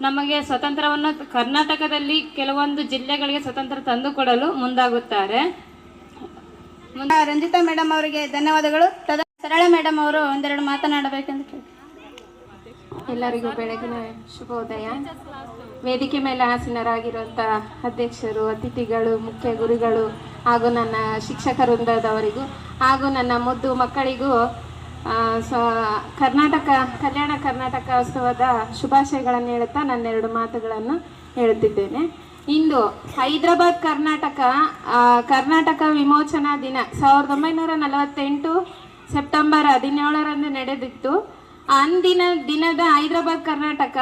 ನಮಗೆ ಸ್ವತಂತ್ರವನ್ನು ಕರ್ನಾಟಕದಲ್ಲಿ ಕೆಲವೊಂದು ಜಿಲ್ಲೆಗಳಿಗೆ ಸ್ವತಂತ್ರ ತಂದುಕೊಡಲು ಮುಂದಾಗುತ್ತಾರೆ.
ರಂಜಿತಾ ಮೇಡಮ್ ಅವರಿಗೆ ಧನ್ಯವಾದಗಳು. ಸರಳ ಮೇಡಮ್ ಅವರು ಒಂದೆರಡು ಮಾತನಾಡಬೇಕೆಂದು ಕೇಳಿ.
ಎಲ್ಲರಿಗೂ ಬೆಳಗಿನ ಶುಭೋದಯ. ವೇದಿಕೆ ಮೇಲೆ ಆಸೀನರಾಗಿರುವಂಥ ಅಧ್ಯಕ್ಷರು, ಅತಿಥಿಗಳು, ಮುಖ್ಯ ಗುರುಗಳು ಹಾಗೂ ನನ್ನ ಶಿಕ್ಷಕ ವೃಂದದವರಿಗೂ ಹಾಗೂ ನನ್ನ ಮುದ್ದು ಮಕ್ಕಳಿಗೂ ಕಲ್ಯಾಣ ಕರ್ನಾಟಕ ಉತ್ಸವದ ಶುಭಾಶಯಗಳನ್ನು ಹೇಳುತ್ತಾ ನನ್ನೆರಡು ಮಾತುಗಳನ್ನು ಹೇಳುತ್ತಿದ್ದೇನೆ. ಇಂದು ಹೈದರಾಬಾದ್ ಕರ್ನಾಟಕ ವಿಮೋಚನಾ ದಿನ 1948 ಸೆಪ್ಟೆಂಬರ್ 17ರಂದು ನಡೆದಿತ್ತು. ಅಂದಿನ ದಿನದ ಹೈದರಾಬಾದ್ ಕರ್ನಾಟಕ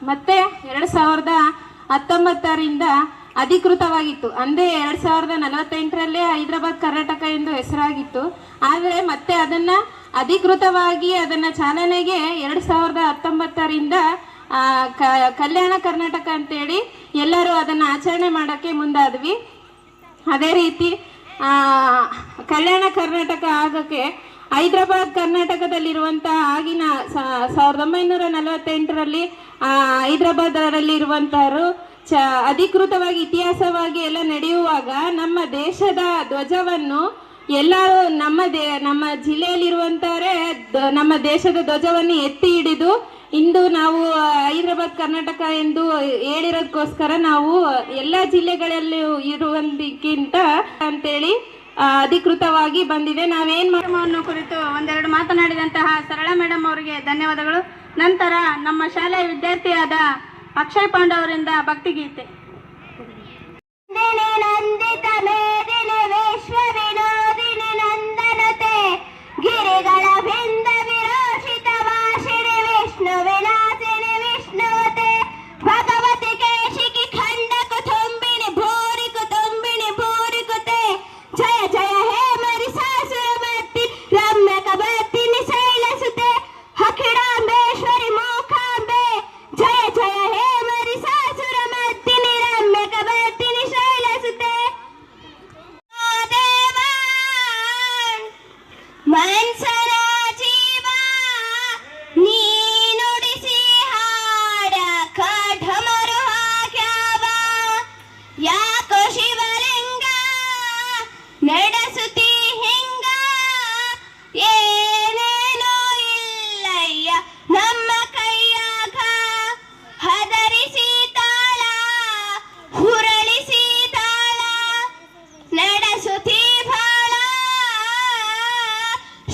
ಮತ್ತೆ 2019ರಿಂದ ಅಧಿಕೃತವಾಗಿತ್ತು. ಅಂದರೆ 2048ರಲ್ಲೇ ಹೈದರಾಬಾದ್ ಕರ್ನಾಟಕ ಎಂದು ಹೆಸರಾಗಿತ್ತು. ಆದರೆ ಮತ್ತೆ ಅದನ್ನು ಅಧಿಕೃತವಾಗಿ ಚಾಲನೆಗೆ 2019ರಿಂದ ಕಲ್ಯಾಣ ಕರ್ನಾಟಕ ಅಂತೇಳಿ ಎಲ್ಲರೂ ಅದನ್ನು ಆಚರಣೆ ಮಾಡೋಕ್ಕೆ ಮುಂದಾದ್ವಿ. ಅದೇ ರೀತಿ ಕಲ್ಯಾಣ ಕರ್ನಾಟಕ ಆಗೋಕ್ಕೆ ಹೈದರಾಬಾದ್ ಕರ್ನಾಟಕದಲ್ಲಿರುವಂಥ ಆಗಿನ 1948ರಲ್ಲಿ ಹೈದರಾಬಾದರಲ್ಲಿರುವಂಥವರು ಅಧಿಕೃತವಾಗಿ ಇತಿಹಾಸವಾಗಿ ಎಲ್ಲ ನಡೆಯುವಾಗ ನಮ್ಮ ದೇಶದ ಧ್ವಜವನ್ನು ಎಲ್ಲರೂ ನಮ್ಮ ಜಿಲ್ಲೆಯಲ್ಲಿರುವಂಥವರೇ ನಮ್ಮ ದೇಶದ ಧ್ವಜವನ್ನು ಎತ್ತಿ ಹಿಡಿದು ಇಂದು ನಾವು ಹೈದರಾಬಾದ್ ಕರ್ನಾಟಕ ಎಂದು ಹೇಳಿರೋದಕ್ಕೋಸ್ಕರ ನಾವು ಎಲ್ಲ ಜಿಲ್ಲೆಗಳಲ್ಲಿ ಇರುವುದಕ್ಕಿಂತ ಅಂತೇಳಿ ಅಧಿಕೃತವಾಗಿ ಬಂದಿದೆ. ನಾವೇನು ಕುರಿತು ಒಂದೆರಡು ಮಾತನಾಡಿದಂತಹ ಸರಳ ಮೇಡಮ್ ಅವರಿಗೆ ಧನ್ಯವಾದಗಳು. ನಂತರ ನಮ್ಮ ಶಾಲೆಯ ವಿದ್ಯಾರ್ಥಿಯಾದ ಅಕ್ಷಯ್ ಪಾಂಡೆ ಅವರಿಂದ ಭಕ್ತಿಗೀತೆ.
ನಂದಿತ ಮೇದಿನಿ ವಿಶ್ವ ವಿನೋದಿನಿ ನಂದನತೆ ಗಿರಿಗಳ ಬಿಂದ ವಿರೋಷಿತ ವಾಸಿನಿ ವಿಷ್ಣು ವಿಲಾಸಿನಿ ವಿಷ್ಣುವತೆ ಭಗವತಿ ಕೇಶಿಕಿ ಖಂಡ ಕುಟುಂಬಿನಿ ಭೂರಿ ಕುಟುಂಬಿನಿ ಭೂರಿ ಕುತೆ ಜಯ ಜಯ ಹೇ ಮರಿ ಸಾಸುರ ನೆನ್ಸನ ಜೀವ ನೀ ನುಡಿಸಿ ಹಾಡ ಕಢಮರು ಹಾಕ್ಯಾವ ಯಾಕೋ ಶಿವಲಿಂಗ ನಡೆಸುತ್ತಿ ಹಿಂಗ ಏನೇನೋ ಇಲ್ಲಯ್ಯ ನಮ್ಮ ಕೈಯಾಗ ಹದರಿಸಿ ತಾಳ ಹುರಳಿಸಿ ತಾಳ ನಡೆಸುತ್ತಿ ಬಾಳ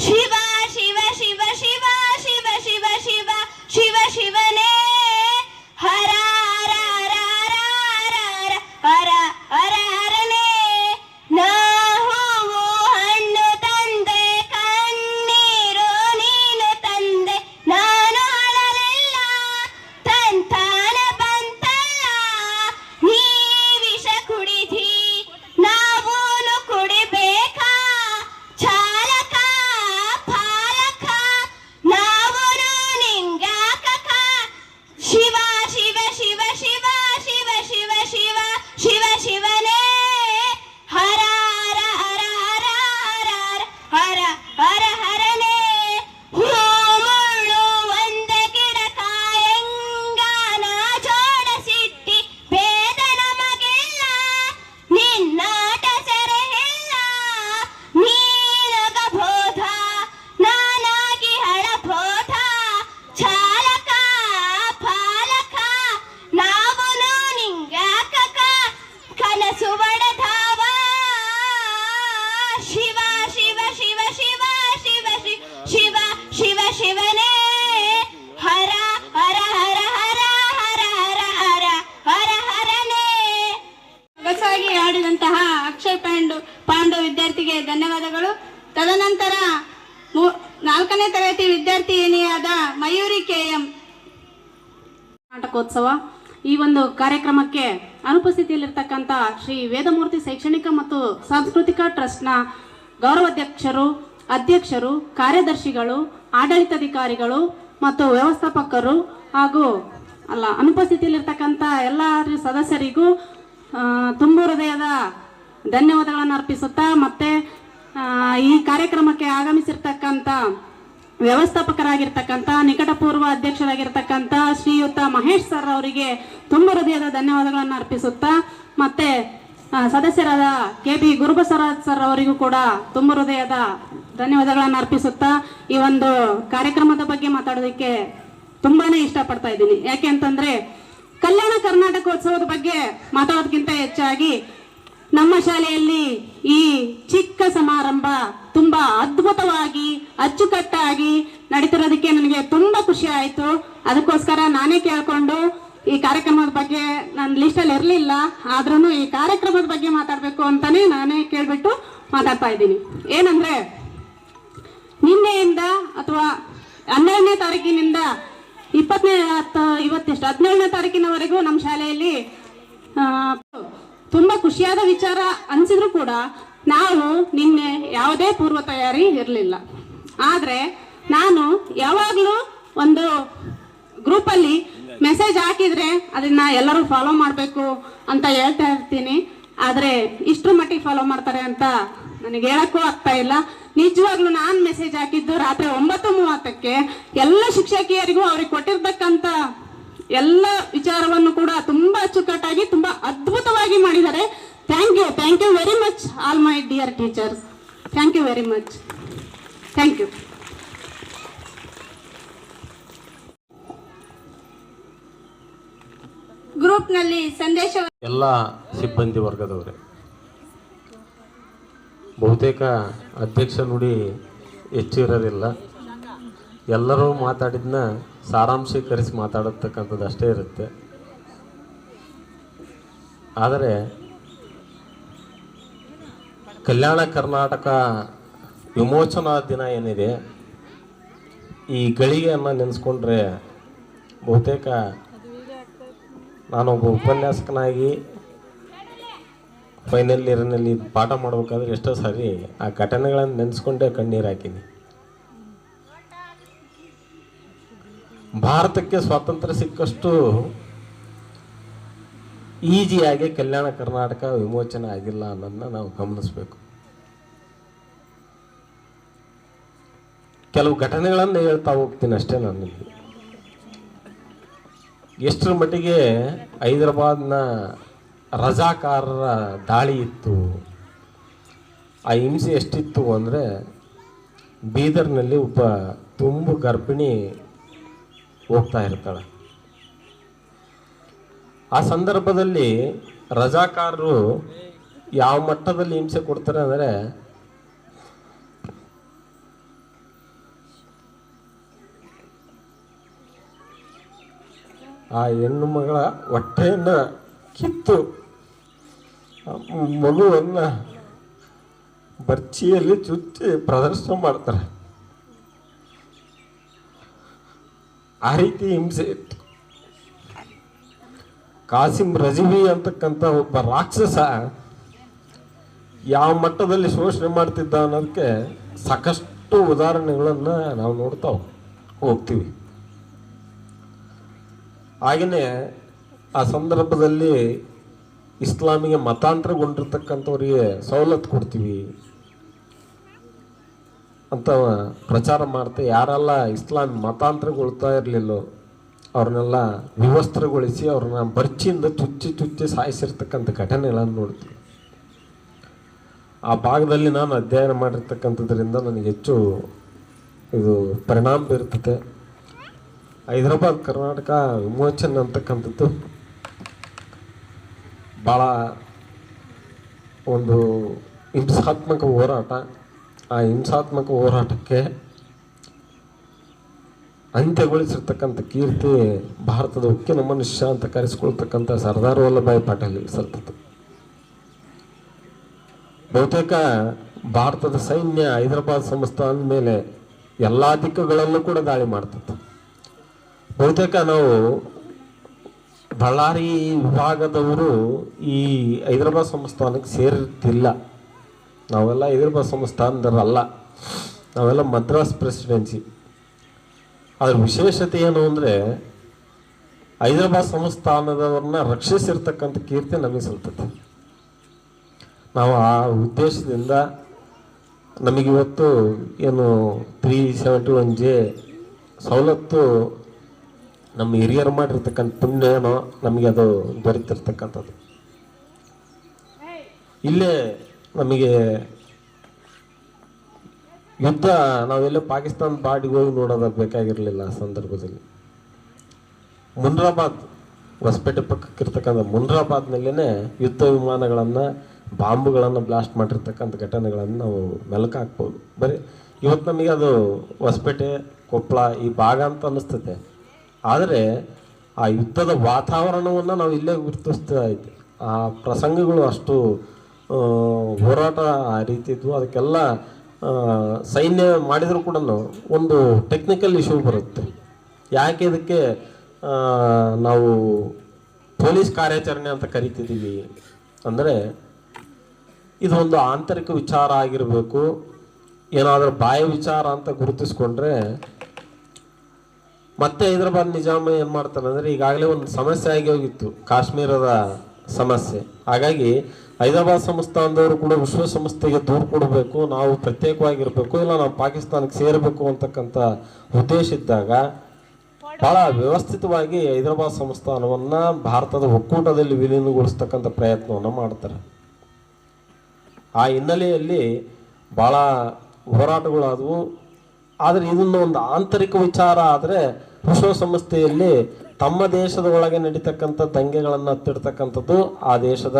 ಶಿವ ಶಿವ ಶಿವ ಶಿವ ಶಿವ ಶಿವ ಶಿವ ಶಿವ ಶಿವನೇ ಹರ ಹರ ಹರ ಹರ ಹರ ಹರ ಹರನೇ ನಾ ಹೂವು ಹಣ್ಣು ತಂದೆ ಕಣ್ಣೀರು ನೀನು ತಂದೆ ನಾನು ಅಳಲಿಲ್ಲ ತಂತಾನ ಬಂತಲ್ಲ ನೀ ವಿಷ ಕುಡಿದಿ ನಾವೂನು ಕುಡಿಬೇಕಾ ಚಾಲಕ ಪಾಲಕ ನಾವೂನು ನಿಂಗಾಕಕ ಶಿವ ಶಿವ ಶಿವ ಶಿವ ಶಿವ ಶಿವ ಶಿವ ಶಿವ ಶಿವನೇ ಹರ ಹರ ಹರ ಹರ ಹರ ಹರ ಹರ ಹರನೇ ಮುಳ್ಳು ಒಂದೇ ಗಿಡಕ ಎಂಗಾನ ಜೋಡಸಿಟ್ಟಿ ಭೇದ ನಮಗಿಲ್ಲ ನಿನ್ನಾಟ ಸೆರೆ ಇಲ್ಲ ನೀನಗ ಬೋಧ ನಾನಾಗಿ ಹಳಬೋಧ ಚಾಲಕ ಪಾಲಕ ನಾವನು ನಿಂಗಾಕಕ ಕನಸು ಒಡೆದಾವ ಶಿವ ಶಿವ ಶಿವ ಶಿವ ಶಿವ ಶಿವ ಶಿವ ಶಿವನೇ ಹರ ಹರ ಹರ ಹರ ಹರ ಹರ ಹರ ಹರ ಹರನೇ
ಸೊಗಸಾಗಿ ಆಡಿದಂತಹ ಅಕ್ಷಯ್ ಪಾಂಡು ವಿದ್ಯಾರ್ಥಿಗೆ ಧನ್ಯವಾದಗಳು. ತದನಂತರ 4ನೇ ತರಗತಿ ವಿದ್ಯಾರ್ಥಿನಿಯಾದ ಮಯೂರಿ KM.
ನಾಟಕೋತ್ಸವ ಈ ಒಂದು ಕಾರ್ಯಕ್ರಮಕ್ಕೆ ಅನುಪಸ್ಥಿತಿಯಲ್ಲಿರ್ತಕ್ಕಂಥ ಶ್ರೀ ವೇದಮೂರ್ತಿ ಶೈಕ್ಷಣಿಕ ಮತ್ತು ಸಾಂಸ್ಕೃತಿಕ ಟ್ರಸ್ಟ್ನ ಗೌರವಾಧ್ಯಕ್ಷರು, ಅಧ್ಯಕ್ಷರು, ಕಾರ್ಯದರ್ಶಿಗಳು, ಆಡಳಿತಾಧಿಕಾರಿಗಳು ಮತ್ತು ವ್ಯವಸ್ಥಾಪಕರು ಹಾಗೂ ಅನುಪಸ್ಥಿತಿಯಲ್ಲಿರ್ತಕ್ಕಂಥ ಎಲ್ಲ ಸದಸ್ಯರಿಗೂ ತುಂಬ ಹೃದಯದ ಧನ್ಯವಾದಗಳನ್ನು ಅರ್ಪಿಸುತ್ತಾ ಮತ್ತೆ ಈ ಕಾರ್ಯಕ್ರಮಕ್ಕೆ ಆಗಮಿಸಿರ್ತಕ್ಕಂಥ ವ್ಯವಸ್ಥಾಪಕರಾಗಿರ್ತಕ್ಕಂಥ ನಿಕಟಪೂರ್ವ ಅಧ್ಯಕ್ಷರಾಗಿರ್ತಕ್ಕಂಥ ಶ್ರೀಯುತ ಮಹೇಶ್ ಸರ್ ಅವರಿಗೆ ತುಂಬ ಹೃದಯದ ಧನ್ಯವಾದಗಳನ್ನು ಅರ್ಪಿಸುತ್ತಾ ಮತ್ತೆ ಸದಸ್ಯರಾದ KB ಗುರುಬಸವರಾಜ್ ಸರ್ ಅವರಿಗೂ ಕೂಡ ತುಂಬ ಹೃದಯದ ಧನ್ಯವಾದಗಳನ್ನು ಅರ್ಪಿಸುತ್ತಾ ಈ ಒಂದು ಕಾರ್ಯಕ್ರಮದ ಬಗ್ಗೆ ಮಾತಾಡೋದಕ್ಕೆ ತುಂಬಾನೇ ಇಷ್ಟಪಡ್ತಾ ಇದ್ದೀನಿ. ಯಾಕೆ ಅಂತಂದ್ರೆ ಕಲ್ಯಾಣ ಕರ್ನಾಟಕೋತ್ಸವದ ಬಗ್ಗೆ ಮಾತಾಡೋದಕ್ಕಿಂತ ಹೆಚ್ಚಾಗಿ ನಮ್ಮ ಶಾಲೆಯಲ್ಲಿ ಈ ಚಿಕ್ಕ ಸಮಾರಂಭ ತುಂಬಾ ಅದ್ಭುತವಾಗಿ ಅಚ್ಚುಕಟ್ಟಾಗಿ ನಡೀತಿರೋದಕ್ಕೆ ನನಗೆ ತುಂಬಾ ಖುಷಿ ಆಯಿತು. ಅದಕ್ಕೋಸ್ಕರ ನಾನೇ ಕೇಳ್ಕೊಂಡು ಈ ಕಾರ್ಯಕ್ರಮದ ಬಗ್ಗೆ ನನ್ನ ಲಿಸ್ಟಲ್ಲಿ ಇರಲಿಲ್ಲ, ಆದ್ರೂ ಈ ಕಾರ್ಯಕ್ರಮದ ಬಗ್ಗೆ ಮಾತಾಡಬೇಕು ಅಂತಾನೆ ನಾನೇ ಕೇಳ್ಬಿಟ್ಟು ಮಾತಾಡ್ತಾ ಇದ್ದೀನಿ. ಏನಂದ್ರೆ ನಿನ್ನೆಯಿಂದ ಅಥವಾ 12ನೇ ತಾರೀಕಿನಿಂದ 17ನೇ ತಾರೀಕಿನವರೆಗೂ ನಮ್ಮ ಶಾಲೆಯಲ್ಲಿ ತುಂಬ ಖುಷಿಯಾದ ವಿಚಾರ ಅನಿಸಿದ್ರು ಕೂಡ ನಾವು ನಿನ್ನೆ ಯಾವುದೇ ಪೂರ್ವ ತಯಾರಿ ಇರಲಿಲ್ಲ. ಆದರೆ ನಾನು ಯಾವಾಗಲೂ ಒಂದು ಗ್ರೂಪಲ್ಲಿ ಮೆಸೇಜ್ ಹಾಕಿದರೆ ಅದನ್ನು ಎಲ್ಲರೂ ಫಾಲೋ ಮಾಡಬೇಕು ಅಂತ ಹೇಳ್ತಾ ಇರ್ತೀನಿ. ಆದರೆ ಇಷ್ಟರ ಮಟ್ಟಿಗೆ ಫಾಲೋ ಮಾಡ್ತಾರೆ ಅಂತ ನನಗೆ ಹೇಳೋಕ್ಕೂ ಆಗ್ತಾ ಇಲ್ಲ. ನಿಜವಾಗ್ಲೂ ನಾನು ಮೆಸೇಜ್ ಹಾಕಿದ್ದು ರಾತ್ರಿ 9:30ಕ್ಕೆ ಎಲ್ಲ ಶಿಕ್ಷಕಿಯರಿಗೂ ಅವ್ರಿಗೆ ಕೊಟ್ಟಿರ್ತಕ್ಕಂಥ ಎಲ್ಲ ವಿಚಾರವನ್ನು ಕೂಡ ತುಂಬ ಅಚ್ಚುಕಟ್ಟಾಗಿ ತುಂಬ ಅದ್ಭುತವಾಗಿ ಮಾಡಿದ್ದಾರೆ. Thank you very much all my dear teachers. Thank you very much. Thank you.
ಗ್ರೂಪ್ನಲ್ಲಿ ಸಂದೇಶ
ಎಲ್ಲ ಸಿಬ್ಬಂದಿ ವರ್ಗದವರೇ, ಬಹುತೇಕ ಅಧ್ಯಕ್ಷ ನುಡಿ ಹೆಚ್ಚು ಇರೋದಿಲ್ಲ. ಎಲ್ಲರೂ ಮಾತಾಡಿದ್ನ ಸಾರಾಂಶೀಕರಿಸಿ ಮಾತಾಡತಕ್ಕಂಥದ್ದು ಅಷ್ಟೇ ಇರುತ್ತೆ. ಆದರೆ ಕಲ್ಯಾಣ ಕರ್ನಾಟಕ ವಿಮೋಚನಾ ದಿನ ಏನಿದೆ, ಈ ಗಳಿಗೆಯನ್ನು ನೆನೆಸ್ಕೊಂಡ್ರೆ ಬಹುತೇಕ ನಾನೊಬ್ಬ ಉಪನ್ಯಾಸಕನಾಗಿ ಫೈನಲ್ ಇಯರ್ನಲ್ಲಿ ಪಾಠ ಮಾಡಬೇಕಾದ್ರೆ ಎಷ್ಟೋ ಸಾರಿ ಆ ಘಟನೆಗಳನ್ನು ನೆನೆಸ್ಕೊಂಡೇ ಕಣ್ಣೀರು ಹಾಕಿನಿ. ಭಾರತಕ್ಕೆ ಸ್ವಾತಂತ್ರ್ಯ ಸಿಕ್ಕಷ್ಟು ಈಜಿಯಾಗಿ ಕಲ್ಯಾಣ ಕರ್ನಾಟಕ ವಿಮೋಚನೆ ಆಗಿಲ್ಲ ಅನ್ನೋದನ್ನ ನಾವು ಗಮನಿಸಬೇಕು. ಕೆಲವು ಘಟನೆಗಳನ್ನು ಹೇಳ್ತಾ ಹೋಗ್ತೀನಿ ಅಷ್ಟೇ. ನಾನು ನಿಮಗೆ ಎಷ್ಟರ ಮಟ್ಟಿಗೆ ಹೈದರಾಬಾದ್ನ ರಜಾಕಾರರ ದಾಳಿ ಇತ್ತು, ಆ ಹಿಂಸೆ ಎಷ್ಟಿತ್ತು ಅಂದರೆ, ಬೀದರ್ನಲ್ಲಿ ಒಬ್ಬ ತುಂಬು ಗರ್ಭಿಣಿ ಹೋಗ್ತಾ ಇರ್ತಾಳೆ. ಆ ಸಂದರ್ಭದಲ್ಲಿ ರಜಾಕಾರರು ಯಾವ ಮಟ್ಟದಲ್ಲಿ ಹಿಂಸೆ ಕೊಡ್ತಾರೆ ಅಂದರೆ, ಆ ಹೆಣ್ಣು ಮಗಳ ಹೊಟ್ಟೆಯನ್ನು ಕಿತ್ತು ಮಗುವನ್ನು ಬರ್ಚಿಯಲ್ಲಿ ಚುಚ್ಚಿ ಪ್ರದರ್ಶನ ಮಾಡ್ತಾರೆ. ಆ ರೀತಿ ಹಿಂಸೆ ಇತ್ತು. ಕಾಸಿಂ ರಜವಿ ಅಂತಕ್ಕಂಥ ಒಬ್ಬ ರಾಕ್ಷಸ ಯಾವ ಮಟ್ಟದಲ್ಲಿ ಶೋಷಣೆ ಮಾಡ್ತಿದ್ದ ಅನ್ನೋದಕ್ಕೆ ಸಾಕಷ್ಟು ಉದಾಹರಣೆಗಳನ್ನು ನಾವು ನೋಡ್ತಾ ಹೋಗ್ತೀವಿ. ಹಾಗೆಯೇ ಆ ಸಂದರ್ಭದಲ್ಲಿ ಇಸ್ಲಾಮಿಗೆ ಮತಾಂತರಗೊಂಡಿರ್ತಕ್ಕಂಥವ್ರಿಗೆ ಸವಲತ್ತು ಕೊಡ್ತೀವಿ ಅಂತ ಪ್ರಚಾರ ಮಾಡ್ತಾ ಯಾರೆಲ್ಲ ಇಸ್ಲಾಂ ಮತಾಂತರಗೊಳ್ತಾ ಇರಲಿಲ್ಲೋ ಅವ್ರನ್ನೆಲ್ಲ ವಿವಸ್ತ್ರಗೊಳಿಸಿ ಅವ್ರನ್ನ ಬರ್ಚಿಯಿಂದ ಚುಚ್ಚಿ ಸಾಯಿಸಿರ್ತಕ್ಕಂಥ ಘಟನೆಗಳನ್ನು ನೋಡ್ತೀವಿ. ಆ ಭಾಗದಲ್ಲಿ ನಾನು ಅಧ್ಯಯನ ಮಾಡಿರ್ತಕ್ಕಂಥದ್ರಿಂದ ನನಗೆ ಹೆಚ್ಚು ಇದು ಪರಿಣಾಮ ಬೀರ್ತದೆ. ಹೈದರಾಬಾದ್ ಕರ್ನಾಟಕ ವಿಮೋಚನೆ ಅಂತಕ್ಕಂಥದ್ದು ಭಾಳ ಒಂದು ಹಿಂಸಾತ್ಮಕ ಹೋರಾಟ. ಆ ಹಿಂಸಾತ್ಮಕ ಹೋರಾಟಕ್ಕೆ ಅಂತ್ಯಗೊಳಿಸಿರ್ತಕ್ಕಂಥ ಕೀರ್ತಿ ಭಾರತದ ಉಕ್ಕಿನ ಮನುಷ್ಯ ಅಂತ ಕರೆಸಿಕೊಳ್ತಕ್ಕಂಥ ಸರ್ದಾರ್ ವಲ್ಲಭಾಯಿ ಪಟೇಲ್ ಸಲ್ತದ್ದು. ಬಹುತೇಕ ಭಾರತದ ಸೈನ್ಯ ಹೈದರಾಬಾದ್ ಸಂಸ್ಥಾನದ ಮೇಲೆ ಎಲ್ಲ ದಿಕ್ಕುಗಳಲ್ಲೂ ಕೂಡ ದಾಳಿ ಮಾಡ್ತದೆ. ಬಹುತೇಕ ನಾವು ಬಳ್ಳಾರಿ ವಿಭಾಗದವರು ಈ ಹೈದರಾಬಾದ್ ಸಂಸ್ಥಾನಕ್ಕೆ ಸೇರಿರ್ತಿಲ್ಲ. ನಾವೆಲ್ಲ ಹೈದರಾಬಾದ್ ಸಂಸ್ಥಾನದವರಲ್ಲ, ನಾವೆಲ್ಲ ಮದ್ರಾಸ್ ಪ್ರೆಸಿಡೆನ್ಸಿ. ಅದರ ವಿಶೇಷತೆ ಏನು ಅಂದರೆ, ಹೈದರಾಬಾದ್ ಸಂಸ್ಥಾನದವ್ರನ್ನ ರಕ್ಷಿಸಿರ್ತಕ್ಕಂಥ ಕೀರ್ತಿ ನಮಗೆ ಸಲ್ತದೆ. ನಾವು ಆ ಉದ್ದೇಶದಿಂದ ನಮಗಿವತ್ತು ಏನು 371J ಸವಲತ್ತು ನಮ್ಮ ಹಿರಿಯರು ಮಾಡಿರ್ತಕ್ಕಂಥ ಪುಣ್ಯನೋ ನಮಗೆ ಅದು ದೊರೆತಿರ್ತಕ್ಕಂಥದ್ದು. ಇಲ್ಲೇ ನಮಗೆ ಯುದ್ಧ ನಾವೆಲ್ಲ ಪಾಕಿಸ್ತಾನ ಬಾಡಿಗೆ ಹೋಗಿ ನೋಡೋದು ಬೇಕಾಗಿರಲಿಲ್ಲ. ಆ ಸಂದರ್ಭದಲ್ಲಿ ಮುನ್ರಾಬಾದ್, ಹೊಸಪೇಟೆ ಪಕ್ಕಕ್ಕಿರ್ತಕ್ಕಂಥ ಮುನ್ರಾಬಾದ್ನಲ್ಲೇ ಯುದ್ಧ ವಿಮಾನಗಳನ್ನು ಬಾಂಬುಗಳನ್ನು ಬ್ಲಾಸ್ಟ್ ಮಾಡಿರ್ತಕ್ಕಂಥ ಘಟನೆಗಳನ್ನು ನಾವು ಮೆಲುಕು ಹಾಕ್ಬೋದು. ಬರೀ ಇವತ್ತು ನಮಗೆ ಅದು ಹೊಸಪೇಟೆ, ಕೊಪ್ಪಳ ಈ ಭಾಗ ಅಂತ ಅನ್ನಿಸ್ತದೆ. ಆದರೆ ಆ ಯುದ್ಧದ ವಾತಾವರಣವನ್ನು ನಾವು ಇಲ್ಲೇ ಗುರುತಿಸ್ತಾ ಇದ್ವಿ. ಆ ಪ್ರಸಂಗಗಳು ಅಷ್ಟು ಹೋರಾಟ ಆ ರೀತಿ ಇದ್ವು. ಅದಕ್ಕೆಲ್ಲ ಸೈನ್ಯ ಮಾಡಿದರೂ ಕೂಡ ಒಂದು ಟೆಕ್ನಿಕಲ್ ಇಶ್ಯೂ ಬರುತ್ತೆ. ಯಾಕೆ ಇದಕ್ಕೆ ನಾವು ಪೊಲೀಸ್ ಕಾರ್ಯಾಚರಣೆ ಅಂತ ಕರಿತಿದ್ದೀವಿ ಅಂದರೆ, ಇದೊಂದು ಆಂತರಿಕ ವಿಚಾರ ಆಗಿರಬೇಕು. ಏನಾದರೂ ಬಾಹ್ಯ ವಿಚಾರ ಅಂತ ಗುರುತಿಸ್ಕೊಂಡ್ರೆ ಮತ್ತೆ ಹೈದರಾಬಾದ್ ನಿಜಾಮ ಏನು ಮಾಡ್ತಾನೆ ಅಂದರೆ, ಈಗಾಗಲೇ ಒಂದು ಸಮಸ್ಯೆ ಆಗಿ ಹೋಗಿತ್ತು, ಕಾಶ್ಮೀರದ ಸಮಸ್ಯೆ. ಹಾಗಾಗಿ ಹೈದರಾಬಾದ್ ಸಂಸ್ಥಾನದವರು ಕೂಡ ವಿಶ್ವಸಂಸ್ಥೆಗೆ ದೂರು ಕೊಡಬೇಕು, ನಾವು ಪ್ರತ್ಯೇಕವಾಗಿರಬೇಕು, ಇಲ್ಲ ನಾವು ಪಾಕಿಸ್ತಾನಕ್ಕೆ ಸೇರಬೇಕು ಅಂತಕ್ಕಂಥ ಉದ್ದೇಶ ಇದ್ದಾಗ ಭಾಳ ವ್ಯವಸ್ಥಿತವಾಗಿ ಹೈದರಾಬಾದ್ ಸಂಸ್ಥಾನವನ್ನು ಭಾರತದ ಒಕ್ಕೂಟದಲ್ಲಿ ವಿಲೀನಗೊಳಿಸ್ತಕ್ಕಂಥ ಪ್ರಯತ್ನವನ್ನು ಮಾಡ್ತಾರೆ. ಆ ಹಿನ್ನೆಲೆಯಲ್ಲಿ ಭಾಳ ಹೋರಾಟಗಳಾದವು. ಆದರೆ ಇದನ್ನು ಒಂದು ಆಂತರಿಕ ವಿಚಾರ ಆದರೆ ವಿಶ್ವಸಂಸ್ಥೆಯಲ್ಲಿ ತಮ್ಮ ದೇಶದ ಒಳಗೆ ನಡೀತಕ್ಕಂಥ ದಂಗೆಗಳನ್ನು ಹತ್ತಿಡ್ತಕ್ಕಂಥದ್ದು ಆ ದೇಶದ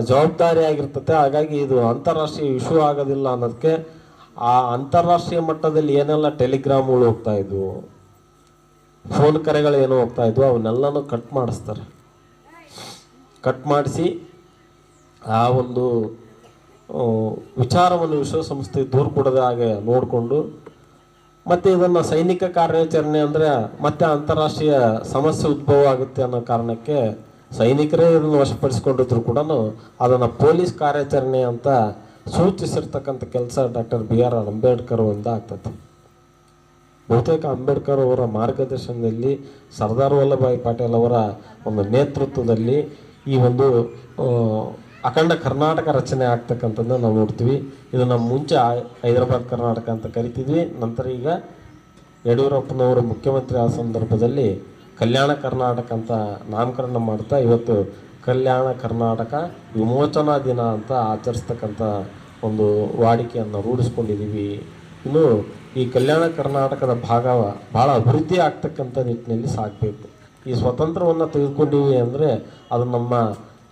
ಜವಾಬ್ದಾರಿ ಆಗಿರ್ತದೆ. ಹಾಗಾಗಿ ಇದು ಅಂತಾರಾಷ್ಟ್ರೀಯ ಇಶ್ಯೂ ಆಗೋದಿಲ್ಲ ಅನ್ನೋದಕ್ಕೆ ಆ ಅಂತಾರಾಷ್ಟ್ರೀಯ ಮಟ್ಟದಲ್ಲಿ ಏನೆಲ್ಲ ಟೆಲಿಗ್ರಾಮ್ಗಳು ಹೋಗ್ತಾ ಇದ್ವು, ಫೋನ್ ಕರೆಗಳು ಏನೋ ಹೋಗ್ತಾ ಇದ್ವು, ಅವನ್ನೆಲ್ಲನೂ ಕಟ್ ಮಾಡಿಸ್ತಾರೆ. ಕಟ್ ಮಾಡಿಸಿ ಆ ಒಂದು ವಿಚಾರವನ್ನು ವಿಶ್ವಸಂಸ್ಥೆ ದೂರು ಕೊಡದ ಹಾಗೆ ನೋಡಿಕೊಂಡು, ಮತ್ತು ಇದನ್ನು ಸೈನಿಕ ಕಾರ್ಯಾಚರಣೆ ಅಂದರೆ ಮತ್ತೆ ಅಂತಾರಾಷ್ಟ್ರೀಯ ಸಮಸ್ಯೆ ಉದ್ಭವ ಆಗುತ್ತೆ ಅನ್ನೋ ಕಾರಣಕ್ಕೆ ಸೈನಿಕರೇ ಇದನ್ನು ವಶಪಡಿಸಿಕೊಂಡಿದ್ರು ಕೂಡ ಅದನ್ನು ಪೊಲೀಸ್ ಕಾರ್ಯಾಚರಣೆ ಅಂತ ಸೂಚಿಸಿರ್ತಕ್ಕಂಥ ಕೆಲಸ ಡಾಕ್ಟರ್ BR ಅಂಬೇಡ್ಕರ್ ಅವರಿಂದ ಆಗ್ತದೆ. ಬಹುತೇಕ ಅಂಬೇಡ್ಕರ್ ಅವರ ಮಾರ್ಗದರ್ಶನದಲ್ಲಿ, ಸರ್ದಾರ್ ವಲ್ಲಭಾಯಿ ಪಟೇಲ್ ಅವರ ಒಂದು ನೇತೃತ್ವದಲ್ಲಿ ಈ ಒಂದು ಅಖಂಡ ಕರ್ನಾಟಕ ರಚನೆ ಆಗ್ತಕ್ಕಂಥದ್ದನ್ನು ನಾವು ನೋಡ್ತೀವಿ. ಇದು ನಮ್ಮ ಮುಂಚೆ ಹೈದರಾಬಾದ್ ಕರ್ನಾಟಕ ಅಂತ ಕರಿತಿದ್ವಿ. ನಂತರ ಈಗ ಯಡಿಯೂರಪ್ಪನವರು ಮುಖ್ಯಮಂತ್ರಿ ಆ ಸಂದರ್ಭದಲ್ಲಿ ಕಲ್ಯಾಣ ಕರ್ನಾಟಕ ಅಂತ ನಾಮಕರಣ ಮಾಡ್ತಾ ಇವತ್ತು ಕಲ್ಯಾಣ ಕರ್ನಾಟಕ ವಿಮೋಚನಾ ದಿನ ಅಂತ ಆಚರಿಸ್ತಕ್ಕಂಥ ಒಂದು ವಾಡಿಕೆಯನ್ನು ರೂಢಿಸ್ಕೊಂಡಿದ್ದೀವಿ. ಇನ್ನು ಈ ಕಲ್ಯಾಣ ಕರ್ನಾಟಕದ ಭಾಳ ಅಭಿವೃದ್ಧಿ ಆಗ್ತಕ್ಕಂಥ ನಿಟ್ಟಿನಲ್ಲಿ ಸಾಗಬೇಕು. ಈ ಸ್ವತಂತ್ರವನ್ನು ತೆಗೆದುಕೊಂಡಿವಿ ಅಂದರೆ ಅದು ನಮ್ಮ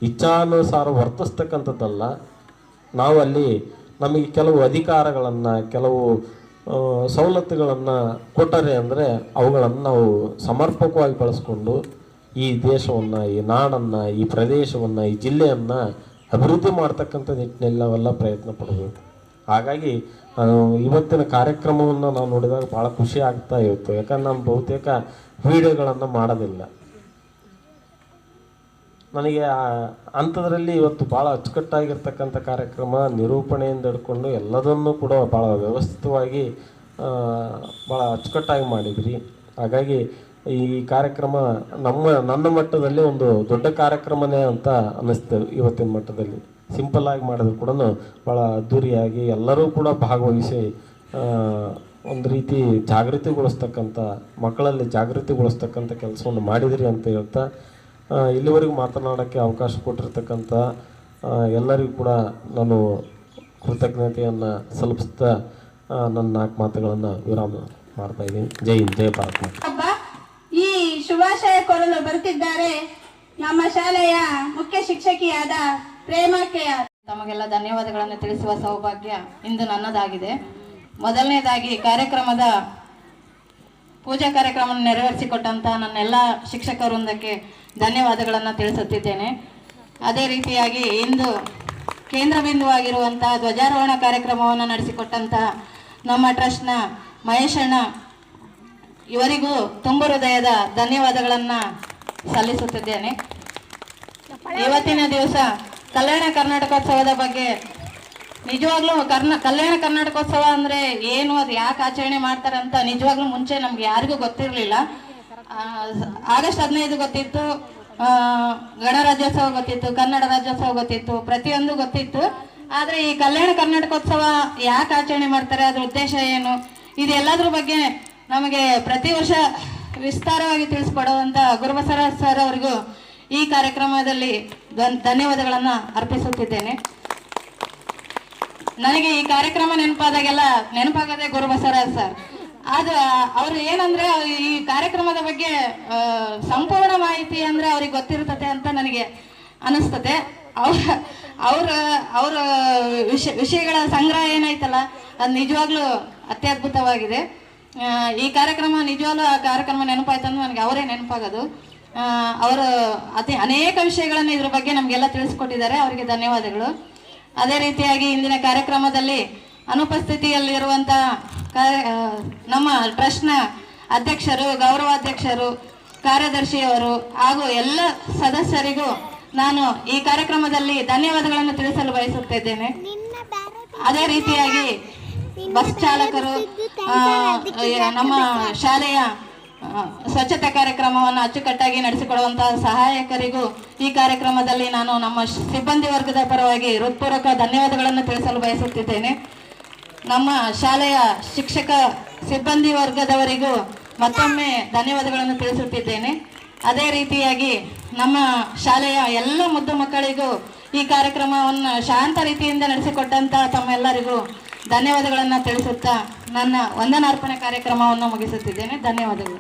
ಇಚ್ಛಾನುಸಾರ ವರ್ತಿಸ್ತಕ್ಕಂಥದ್ದಲ್ಲ. ನಾವು ಅಲ್ಲಿ ನಮಗೆ ಕೆಲವು ಅಧಿಕಾರಗಳನ್ನು ಕೆಲವು ಸವಲತ್ತುಗಳನ್ನು ಕೊಟ್ಟರೆ ಅಂದರೆ ಅವುಗಳನ್ನು ನಾವು ಸಮರ್ಪಕವಾಗಿ ಬಳಸ್ಕೊಂಡು ಈ ದೇಶವನ್ನು, ಈ ನಾಡನ್ನು, ಈ ಪ್ರದೇಶವನ್ನು, ಈ ಜಿಲ್ಲೆಯನ್ನು ಅಭಿವೃದ್ಧಿ ಮಾಡ್ತಕ್ಕಂಥ ನಿಟ್ಟಿನಲ್ಲಿ ನಾವೆಲ್ಲ ಪ್ರಯತ್ನ ಪಡಬೇಕು. ಹಾಗಾಗಿ ಇವತ್ತಿನ ಕಾರ್ಯಕ್ರಮವನ್ನು ನಾವು ನೋಡಿದಾಗ ಭಾಳ ಖುಷಿ ಆಗ್ತಾ ಇತ್ತು. ಯಾಕಂದ್ರೆ ನಾನು ಬಹುತೇಕ ವಿಡಿಯೋಗಳನ್ನು ಮಾಡೋದಿಲ್ಲ. ನನಗೆ ಅಂಥದ್ರಲ್ಲಿ ಇವತ್ತು ಭಾಳ ಅಚ್ಚುಕಟ್ಟಾಗಿರ್ತಕ್ಕಂಥ ಕಾರ್ಯಕ್ರಮ, ನಿರೂಪಣೆಯಿಂದ ಹಿಡ್ಕೊಂಡು ಎಲ್ಲದನ್ನೂ ಕೂಡ ಭಾಳ ವ್ಯವಸ್ಥಿತವಾಗಿ ಭಾಳ ಅಚ್ಚುಕಟ್ಟಾಗಿ ಮಾಡಿದ್ರಿ. ಹಾಗಾಗಿ ಈ ಕಾರ್ಯಕ್ರಮ ನನ್ನ ಮಟ್ಟದಲ್ಲಿ ಒಂದು ದೊಡ್ಡ ಕಾರ್ಯಕ್ರಮನೇ ಅಂತ ಅನ್ನಿಸ್ತು. ಇವತ್ತಿನ ಮಟ್ಟದಲ್ಲಿ ಸಿಂಪಲ್ಲಾಗಿ ಮಾಡಿದ್ರು ಕೂಡ ಭಾಳ ಅದ್ಧೂರಿಯಾಗಿ ಎಲ್ಲರೂ ಕೂಡ ಭಾಗವಹಿಸಿ ಒಂದು ರೀತಿ ಜಾಗೃತಿಗೊಳಿಸ್ತಕ್ಕಂಥ, ಮಕ್ಕಳಲ್ಲಿ ಜಾಗೃತಿಗೊಳಿಸ್ತಕ್ಕಂಥ ಕೆಲಸವನ್ನು ಮಾಡಿದಿರಿ ಅಂತ ಹೇಳ್ತಾ ಇಲ್ಲಿವರೆಗೂ ಮಾತನಾಡೋಕ್ಕೆ ಅವಕಾಶ ಕೊಟ್ಟಿರ್ತಕ್ಕಂಥ ಎಲ್ಲರಿಗೂ ಕೂಡ ನಾನು ಕೃತಜ್ಞತೆಯನ್ನು ಸಲ್ಲಿಸ್ತಾ ನನ್ನ 4 ಮಾತುಗಳನ್ನು ವಿರಾಮ ಮಾಡ್ತಾಯಿದ್ದೀನಿ. ಜೈ ಹಿಂದ್, ಜೈ ಭಾರತ್ ಮಾತೆ.
ಈ ಶುಭಾಶಯ ಕೋರಲು ಬರುತ್ತಿದ್ದಾರೆ ನಮ್ಮ ಶಾಲೆಯ ಮುಖ್ಯ ಶಿಕ್ಷಕಿಯಾದ ಪ್ರೇಮಕ್ಕೆ.
ತಮಗೆಲ್ಲ ಧನ್ಯವಾದಗಳನ್ನು ತಿಳಿಸುವ ಸೌಭಾಗ್ಯ ಇಂದು ನನ್ನದಾಗಿದೆ. ಮೊದಲನೇದಾಗಿ ಪೂಜಾ ಕಾರ್ಯಕ್ರಮವನ್ನು ನೆರವೇರಿಸಿಕೊಟ್ಟಂತಹ ನನ್ನೆಲ್ಲ ಶಿಕ್ಷಕ ವೃಂದಕ್ಕೆ ಧನ್ಯವಾದಗಳನ್ನು ತಿಳಿಸುತ್ತಿದ್ದೇನೆ. ಅದೇ ರೀತಿಯಾಗಿ ಇಂದು ಕೇಂದ್ರ ಬಿಂದುವಾಗಿರುವಂತಹ ಧ್ವಜಾರೋಹಣ ಕಾರ್ಯಕ್ರಮವನ್ನು ನಡೆಸಿಕೊಟ್ಟಂತಹ ನಮ್ಮ ಟ್ರಸ್ಟ್ನ ಮಹೇಶಣ್ಣ ಇವರಿಗೂ ತುಂಬ ಹೃದಯದ ಧನ್ಯವಾದಗಳನ್ನು ಸಲ್ಲಿಸುತ್ತಿದ್ದೇನೆ. ಇವತ್ತಿನ ದಿವಸ ಕಲ್ಯಾಣ ಕರ್ನಾಟಕೋತ್ಸವದ ಬಗ್ಗೆ ನಿಜವಾಗ್ಲೂ ಕಲ್ಯಾಣ ಕರ್ನಾಟಕೋತ್ಸವ ಅಂದರೆ ಏನು, ಅದು ಯಾಕೆ ಆಚರಣೆ ಮಾಡ್ತಾರೆ ಅಂತ ನಿಜವಾಗ್ಲೂ ಮುಂಚೆ ನಮ್ಗೆ ಯಾರಿಗೂ ಗೊತ್ತಿರಲಿಲ್ಲ. ಆಗಸ್ಟ್ 15 ಗೊತ್ತಿತ್ತು, ಗಣರಾಜ್ಯೋತ್ಸವ ಗೊತ್ತಿತ್ತು, ಕನ್ನಡ ರಾಜ್ಯೋತ್ಸವ ಗೊತ್ತಿತ್ತು, ಪ್ರತಿಯೊಂದು ಗೊತ್ತಿತ್ತು. ಆದರೆ ಈ ಕಲ್ಯಾಣ ಕರ್ನಾಟಕೋತ್ಸವ ಯಾಕೆ ಆಚರಣೆ ಮಾಡ್ತಾರೆ, ಅದ್ರ ಉದ್ದೇಶ ಏನು, ಇದೆಲ್ಲದ್ರ ಬಗ್ಗೆ ನಮಗೆ ಪ್ರತಿ ವರ್ಷ ವಿಸ್ತಾರವಾಗಿ ತಿಳಿಸ್ಕೊಡುವಂಥ ಗುರುಬಸವರಾಜ್ ಸರ್ ಅವರಿಗೂ ಈ ಕಾರ್ಯಕ್ರಮದಲ್ಲಿ ಧನ್ಯವಾದಗಳನ್ನು ಅರ್ಪಿಸುತ್ತಿದ್ದೇನೆ. ನನಗೆ ಈ ಕಾರ್ಯಕ್ರಮ ನೆನಪಾಗದೆ ಗುರುಬಸವರಾಜ್ ಸರ್. ಅವರು ಏನಂದ್ರೆ ಈ ಕಾರ್ಯಕ್ರಮದ ಬಗ್ಗೆ ಸಂಪೂರ್ಣ ಮಾಹಿತಿ ಅಂದ್ರೆ ಅವ್ರಿಗೆ ಗೊತ್ತಿರ್ತದೆ ಅಂತ ನನಗೆ ಅನಿಸ್ತದೆ. ಅವರ ವಿಷಯಗಳ ಸಂಗ್ರಹ ಏನೈತಲ್ಲ ಅದು ನಿಜವಾಗ್ಲೂ ಅತ್ಯದ್ಭುತವಾಗಿದೆ. ಈ ಕಾರ್ಯಕ್ರಮ ನಿಜವಾಗ್ಲೂ ಆ ಕಾರ್ಯಕ್ರಮ ನೆನಪಾಯ್ತಂದ್ರೆ ನನಗೆ ಅವರೇ ನೆನಪಾಗೋದು. ಅವರು ಅನೇಕ ವಿಷಯಗಳನ್ನು ಇದ್ರ ಬಗ್ಗೆ ನಮಗೆಲ್ಲ ತಿಳಿಸ್ಕೊಟ್ಟಿದ್ದಾರೆ, ಅವರಿಗೆ ಧನ್ಯವಾದಗಳು. ಅದೇ ರೀತಿಯಾಗಿ ಇಂದಿನ ಕಾರ್ಯಕ್ರಮದಲ್ಲಿ ಅನುಪಸ್ಥಿತಿಯಲ್ಲಿರುವಂಥ ನಮ್ಮ ಟ್ರಸ್ಟ್ನ ಅಧ್ಯಕ್ಷರು, ಗೌರವಾಧ್ಯಕ್ಷರು, ಕಾರ್ಯದರ್ಶಿಯವರು ಹಾಗೂ ಎಲ್ಲ ಸದಸ್ಯರಿಗೂ ನಾನು ಈ ಕಾರ್ಯಕ್ರಮದಲ್ಲಿ ಧನ್ಯವಾದಗಳನ್ನು ತಿಳಿಸಲು ಬಯಸುತ್ತಿದ್ದೇನೆ. ಅದೇ ರೀತಿಯಾಗಿ ಬಸ್ ಚಾಲಕರು, ನಮ್ಮ ಶಾಲೆಯ ಸ್ವಚ್ಛತಾ ಕಾರ್ಯಕ್ರಮವನ್ನು ಅಚ್ಚುಕಟ್ಟಾಗಿ ನಡೆಸಿಕೊಡುವಂತಹ ಸಹಾಯಕರಿಗೂ ಈ ಕಾರ್ಯಕ್ರಮದಲ್ಲಿ ನಾನು ನಮ್ಮ ಸಿಬ್ಬಂದಿ ವರ್ಗದ ಪರವಾಗಿ ಹೃತ್ಪೂರ್ವಕ ಧನ್ಯವಾದಗಳನ್ನು ತಿಳಿಸಲು ಬಯಸುತ್ತಿದ್ದೇನೆ. ನಮ್ಮ ಶಾಲೆಯ ಶಿಕ್ಷಕ ಸಿಬ್ಬಂದಿ ವರ್ಗದವರಿಗೂ ಮತ್ತೊಮ್ಮೆ ಧನ್ಯವಾದಗಳನ್ನು ತಿಳಿಸುತ್ತಿದ್ದೇನೆ. ಅದೇ ರೀತಿಯಾಗಿ ನಮ್ಮ ಶಾಲೆಯ ಎಲ್ಲ ಮುದ್ದು ಮಕ್ಕಳಿಗೂ ಈ ಕಾರ್ಯಕ್ರಮವನ್ನು ಶಾಂತ ರೀತಿಯಿಂದ ನಡೆಸಿಕೊಟ್ಟಂತಹ ತಮ್ಮೆಲ್ಲರಿಗೂ ಧನ್ಯವಾದಗಳನ್ನು ತಿಳಿಸುತ್ತಾ ನನ್ನ ವಂದನಾರ್ಪಣೆ ಕಾರ್ಯಕ್ರಮವನ್ನು ಮುಗಿಸುತ್ತಿದ್ದೇನೆ. ಧನ್ಯವಾದಗಳು.